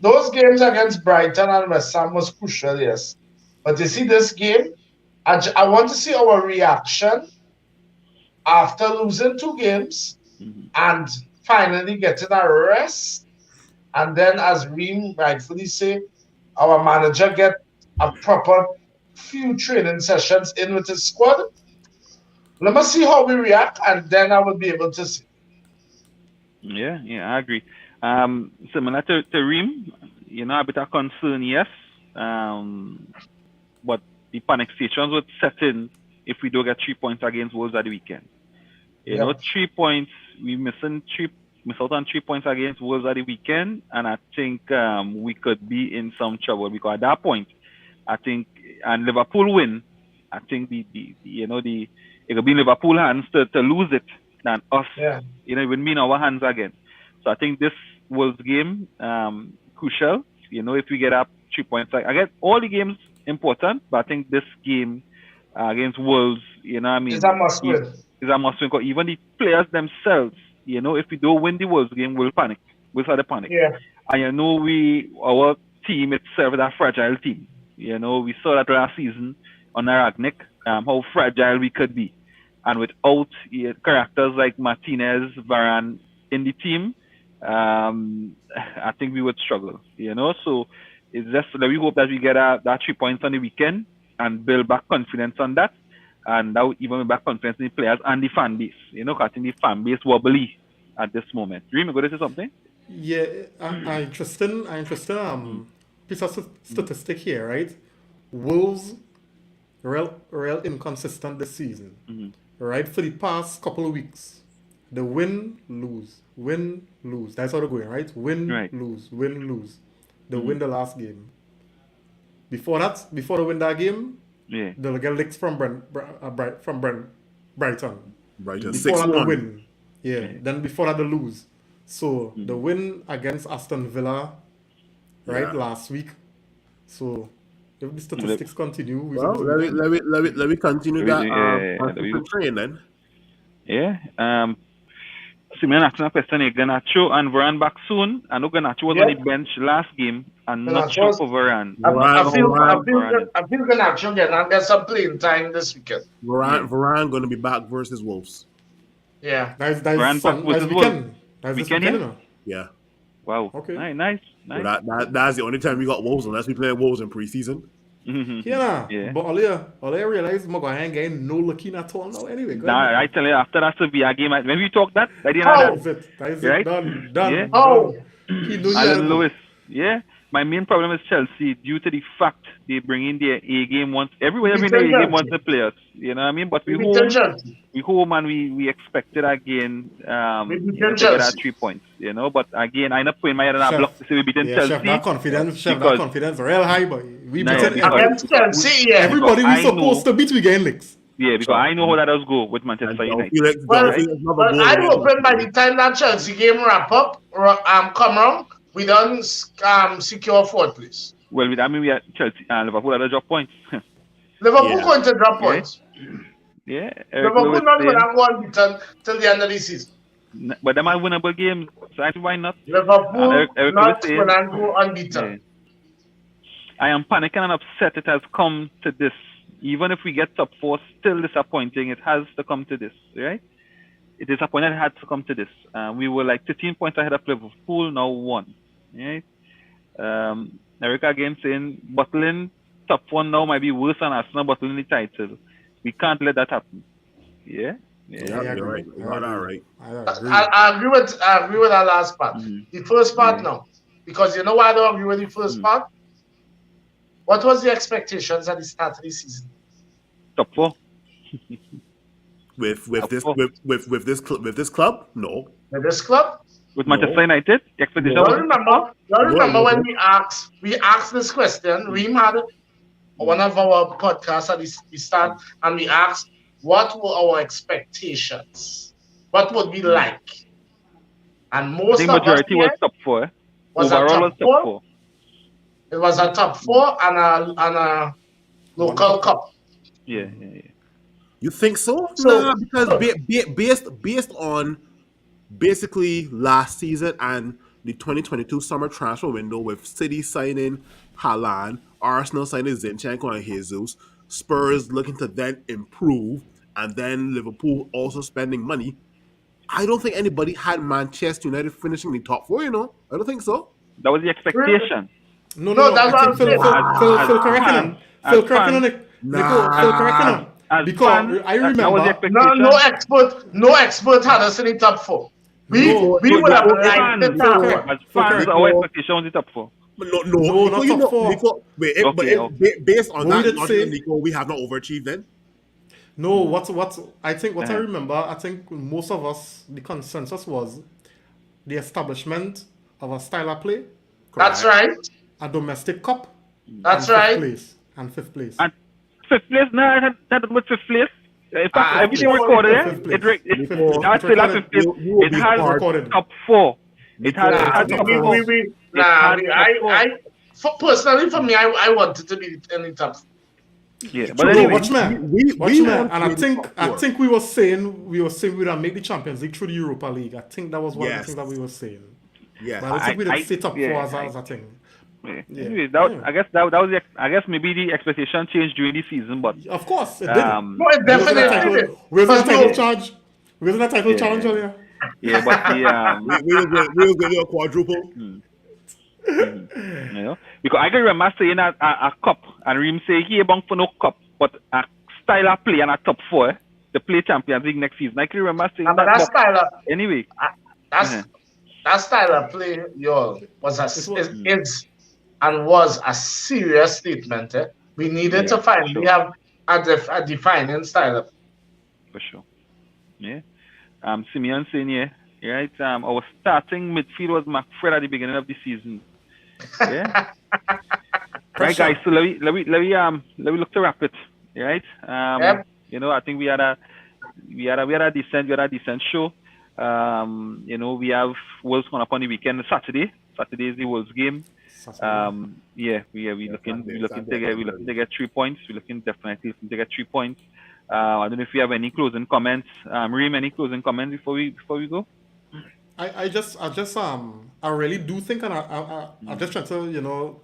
Those games against Brighton and West Ham was crucial, yes. But you see this game, I want to see our reaction after losing 2 games and finally getting a rest. And then, as Reem rightfully say, our manager get a proper few training sessions in with his squad. Let me see how we react, and then I will be able to see.
Yeah, I agree. Similar to Reem, a bit of concern, yes. But the panic stations would set in if we don't get 3 points against Wolves at the weekend. You know, 3 points, we miss out on 3 points against Wolves at the weekend, and I think we could be in some trouble because at that point, I think, and Liverpool win, I think it could be in Liverpool hands to lose it than us.
Yeah.
It would be in our hands again. So I think this Wolves game crucial. If we get up 3 points, I guess all the games important, but I think this game against Wolves,
It's a must win.
Is a must win because even the players themselves, if we don't win the Wolves game, we'll panic. We'll start to panic.
Yeah.
And our team itself is a fragile team. We saw that last season on Rangnick, how fragile we could be. And without characters like Martinez, Varane in the team, I think we would struggle. So it's just that we hope that we get that 3 points on the weekend and build back confidence on that. And that would even build back confidence in the players and the fan base. I think the fan base wobbly at this moment. Dream, you going to say something?
Yeah, interesting piece of statistic here, right? Wolves real inconsistent this season, right? For the past couple of weeks, the win, lose. That's how they're going, right? Win, lose. They win the last game. Before they win that game, they'll get licks from Brighton.
Brighton
Before
6-1.
that, they win. Yeah. Then before that, they lose. So the win against Aston Villa, right, last week. So if the statistics continue,
Well, let me continue that train then.
Yeah. Simeon asking a question here. Garnacho and Varane back soon. I know Garnacho was on the bench last game and not sure for Varane.
I feel Garnacho get some playing time this weekend.
Varane going to be back versus Wolves.
Yeah.
That's
Varane back versus
weekend. That's
Weekend,
this weekend,
yeah?
you know?
Yeah.
Wow.
Okay.
Nice.
So that's the only time we got Wolves unless we play Wolves in preseason.
Yeah. But all I realize Maguire ain't getting no looking at all now anyway.
Nah, I tell you, after that Sevilla game, when we talk that, I didn't
Oh.
know
That is
Right?
it. Done.
Yeah.
Oh.
He knew
Alan
you
Lewis. Yeah. My main problem is Chelsea due to the fact they bring in their A game once. Everywhere bring their A game once the players. You know what I mean? But we home and we expected again to get that 3 points. But again, I not putting my head on a block to say we beaten Chelsea.
Chef, that confidence real high, boy. We
Nah,
beaten
yeah,
Against Chelsea, yeah.
everybody
because
we
I
supposed to beat, we getting licks.
Yeah, because I know how that does go with Manchester United.
Well, I'm hoping by the time that Chelsea game wrap up, come round, we don't secure 4th place.
Well, I mean, we are Chelsea and Liverpool are the drop points.
Liverpool going to drop points.
Yeah, Eric
Liverpool
Lewis
not going
saying,
to go unbeaten till the end of the season.
but them are winnable games. So I think why not?
Liverpool
Eric Lewis
not
saying,
going to go unbeaten.
yeah, I am panicking and upset it has come to this. Even if we get top 4, still disappointing. It has to come to this, right? It is disappointing it had to come to this. We were like 13 points ahead of Liverpool, now 1. Right? Eric again saying, bottling top 1 now might be worse than Arsenal bottling the title. We can't let that happen. Yeah?
Yeah,
I
you're
agree.
right. You got that right.
I agree.
I agree with that last part. The first part
Yeah.
now. Because you know why I don't agree with the first part? What was the expectations at the start of the season?
Top 4.
With
Top
this
four.
with this club, no.
With this club?
With
No.
Manchester United, the expectation
No.
was
Y'all remember
No.
when we asked this question? Reem had one of our podcasts at the start, and we asked what were our expectations? What would we like? And
I
most
think
of us
majority was
here
top 4.
was a
Overall was
top
top
4.
4.
It was a top 4 and a local cup.
Yeah.
You think so?
So-
Nah, because based on basically last season and the 2022 summer transfer window with City signing Haaland, Arsenal signing Zinchenko and Jesus, Spurs looking to then improve, and then Liverpool also spending money. I don't think anybody had Manchester United finishing the top 4, you know? I don't think so.
That was the expectation.
No, that's what
I
I'm
think Phil
saying.
correcting him.
As
Phil correcting
fans-
him.
Nah.
Phil correcting him.
As
Because
fans,
I
that was the
remember.
expectation.
No expert had us in the top 4. We
No,
would have
as
liked
fans,
the top 4.
as fans, our expectation was the top 4.
But
No,
Nico,
not
you
top
know,
4.
Nico, wait,
Okay.
based on
What we
that
did
logic,
say-
Nico, we have not overachieved then.
No, what I think what I
Uh-huh.
remember, I think most of us, the consensus was the establishment of a style of play,
That's right.
a domestic cup,
That's
and
right.
fifth place.
And 5th place, no, that was 5th place. In fact,
Ah,
everything
fifth
recorded,
place.
that's
Fifth place.
still at 5th place.
You will
It
be
has
hard.
recorded.
top 4. It has
Nah,
top 4.
Personally, for me, I wanted to be in the top 4.
Yeah, but
No,
anyway,
watchman,
we
watchman,
want
and I
to be
think
top
I
4.
think we were saying we would make the Champions League through the Europa League. I think that was one of the
Yes.
things that we were saying.
Yes.
But I don't think we
I-
did say top
yeah,
4
I-
as a thing.
yeah.
Yeah.
Anyway, that,
Yeah.
I guess that was I guess maybe the expectation changed during the season, but
Of course, it did.
No, it definitely did.
Where's that
Because
title
no-
charge? Where's that title
Yeah.
challenge earlier?
yeah, but the
we will do a quadruple.
you know, because I can remember saying a cup and Reem say he bunk for no cup, but a style of play and a top 4 to play Champions League next season. I can remember saying
But that
that. But
style of
anyway,
that style of play, y'all, was is and was a serious statement. We needed to finally have a defining style of.
for sure. Yeah. Simeon saying right. Our starting midfield was McFred at the beginning of the season. Yeah. Right, guys. So let me look to wrap it. Right.
Yep.
You know, I think we had a decent show. You know, we have Wolves coming up on the weekend. Saturday is the Wolves game. Yeah, we looking to get 3 points. We're looking definitely to get 3 points. I don't know if you have any closing comments. Reem, any closing comments before we go?
I really do think, and I just try to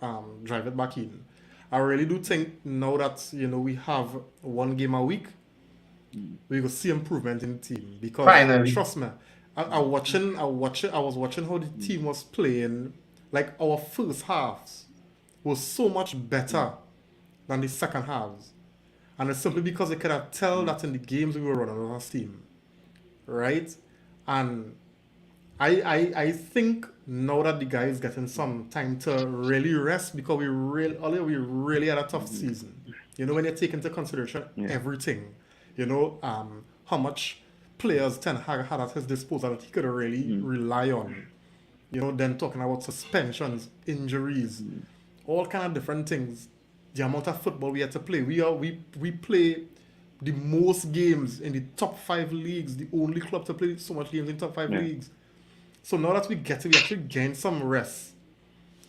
drive it back in. I really do think now that we have one game a week, we will see improvement in the team because
Finally.
trust me, I was watching how the team was playing. Like our first halves was so much better than the second halves, and it's simply because they could have tell that in the games we were running out of steam, right? And I think now that the guys getting some time to really rest because we really had a tough season. You know, when you take into consideration everything, how much players Ten Hag had at his disposal that he could really rely on. Then talking about suspensions, injuries, all kind of different things. The amount of football we had to play. We play the most games in the top 5 leagues. The only club to play so much games in top 5 leagues. So now that we actually gain some rest.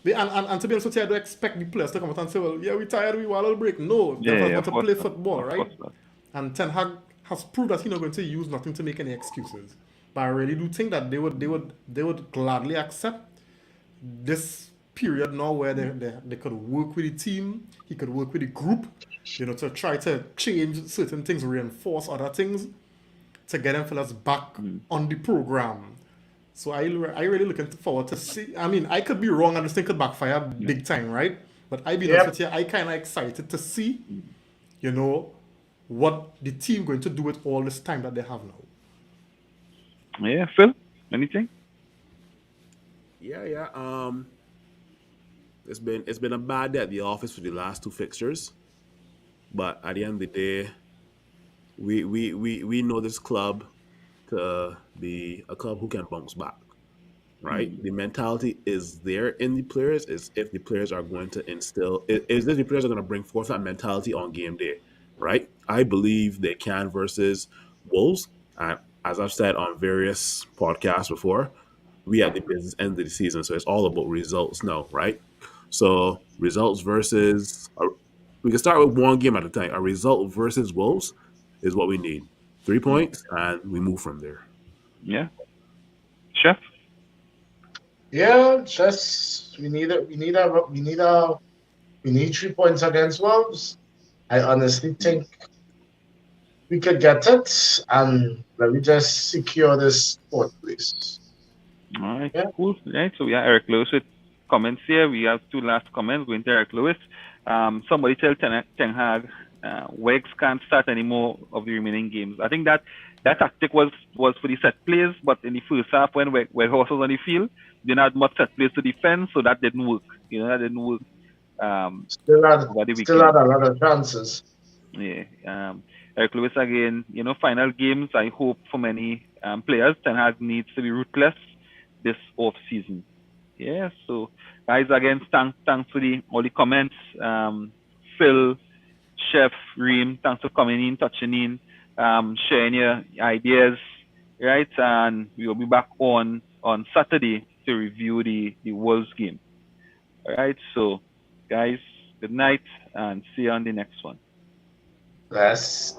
And to be honest with you, I don't expect the players to come out and say, well, yeah, we're tired, we want a little break. No, they want to play football, right? And Ten Hag has proved that he's not going to use nothing to make any excuses. But I really do think that they would gladly accept this period now where they could work with the team, he could work with the group, to try to change certain things, reinforce other things, to get them fellas back on the program. So I really looking forward to see. I mean, I could be wrong and this thing could backfire big time, right? But I be honest with you, I kind of excited to see, what the team going to do with all this time that they have now.
Yeah, Phil, anything?
Yeah. It's been a bad day at the office for the last two fixtures, but at the end of the day, we know this club to be a club who can bounce back, right? The mentality is there in the players. Is if the players are going to instill, is if the players are going to bring forth that mentality on game day, right? I believe they can versus Wolves, and as I've said on various podcasts before, we at the business end of the season, so it's all about results now, right? So results versus we can start with one game at a time. A result versus Wolves is what we need. 3 points, and we move from there.
Yeah, Chef.
Yeah, just we need 3 points against Wolves. I honestly think we could get it, and let me just secure this fourth place.
All right,
Yeah.
cool. Right, so we have Eric Lewis with comments here. We have two last comments going to Eric Lewis. Somebody tell Ten Hag Wegs can't start any more of the remaining games. I think that tactic was for the set plays, but in the first half when Weghorst was on the field, they didn't have much set plays to defend, so that didn't work. That didn't work.
Still had
over the
a lot of chances.
Yeah. Eric Lewis again, final games, I hope for many players, Ten Hag needs to be ruthless this off season. Yeah, so guys, again, thanks for all the comments. Phil, Chef, Reem, thanks for coming in, touching in, sharing your ideas, right? And we will be back on Saturday to review the Wolves game. All right, so guys, good night and see you on the next one.
Yes.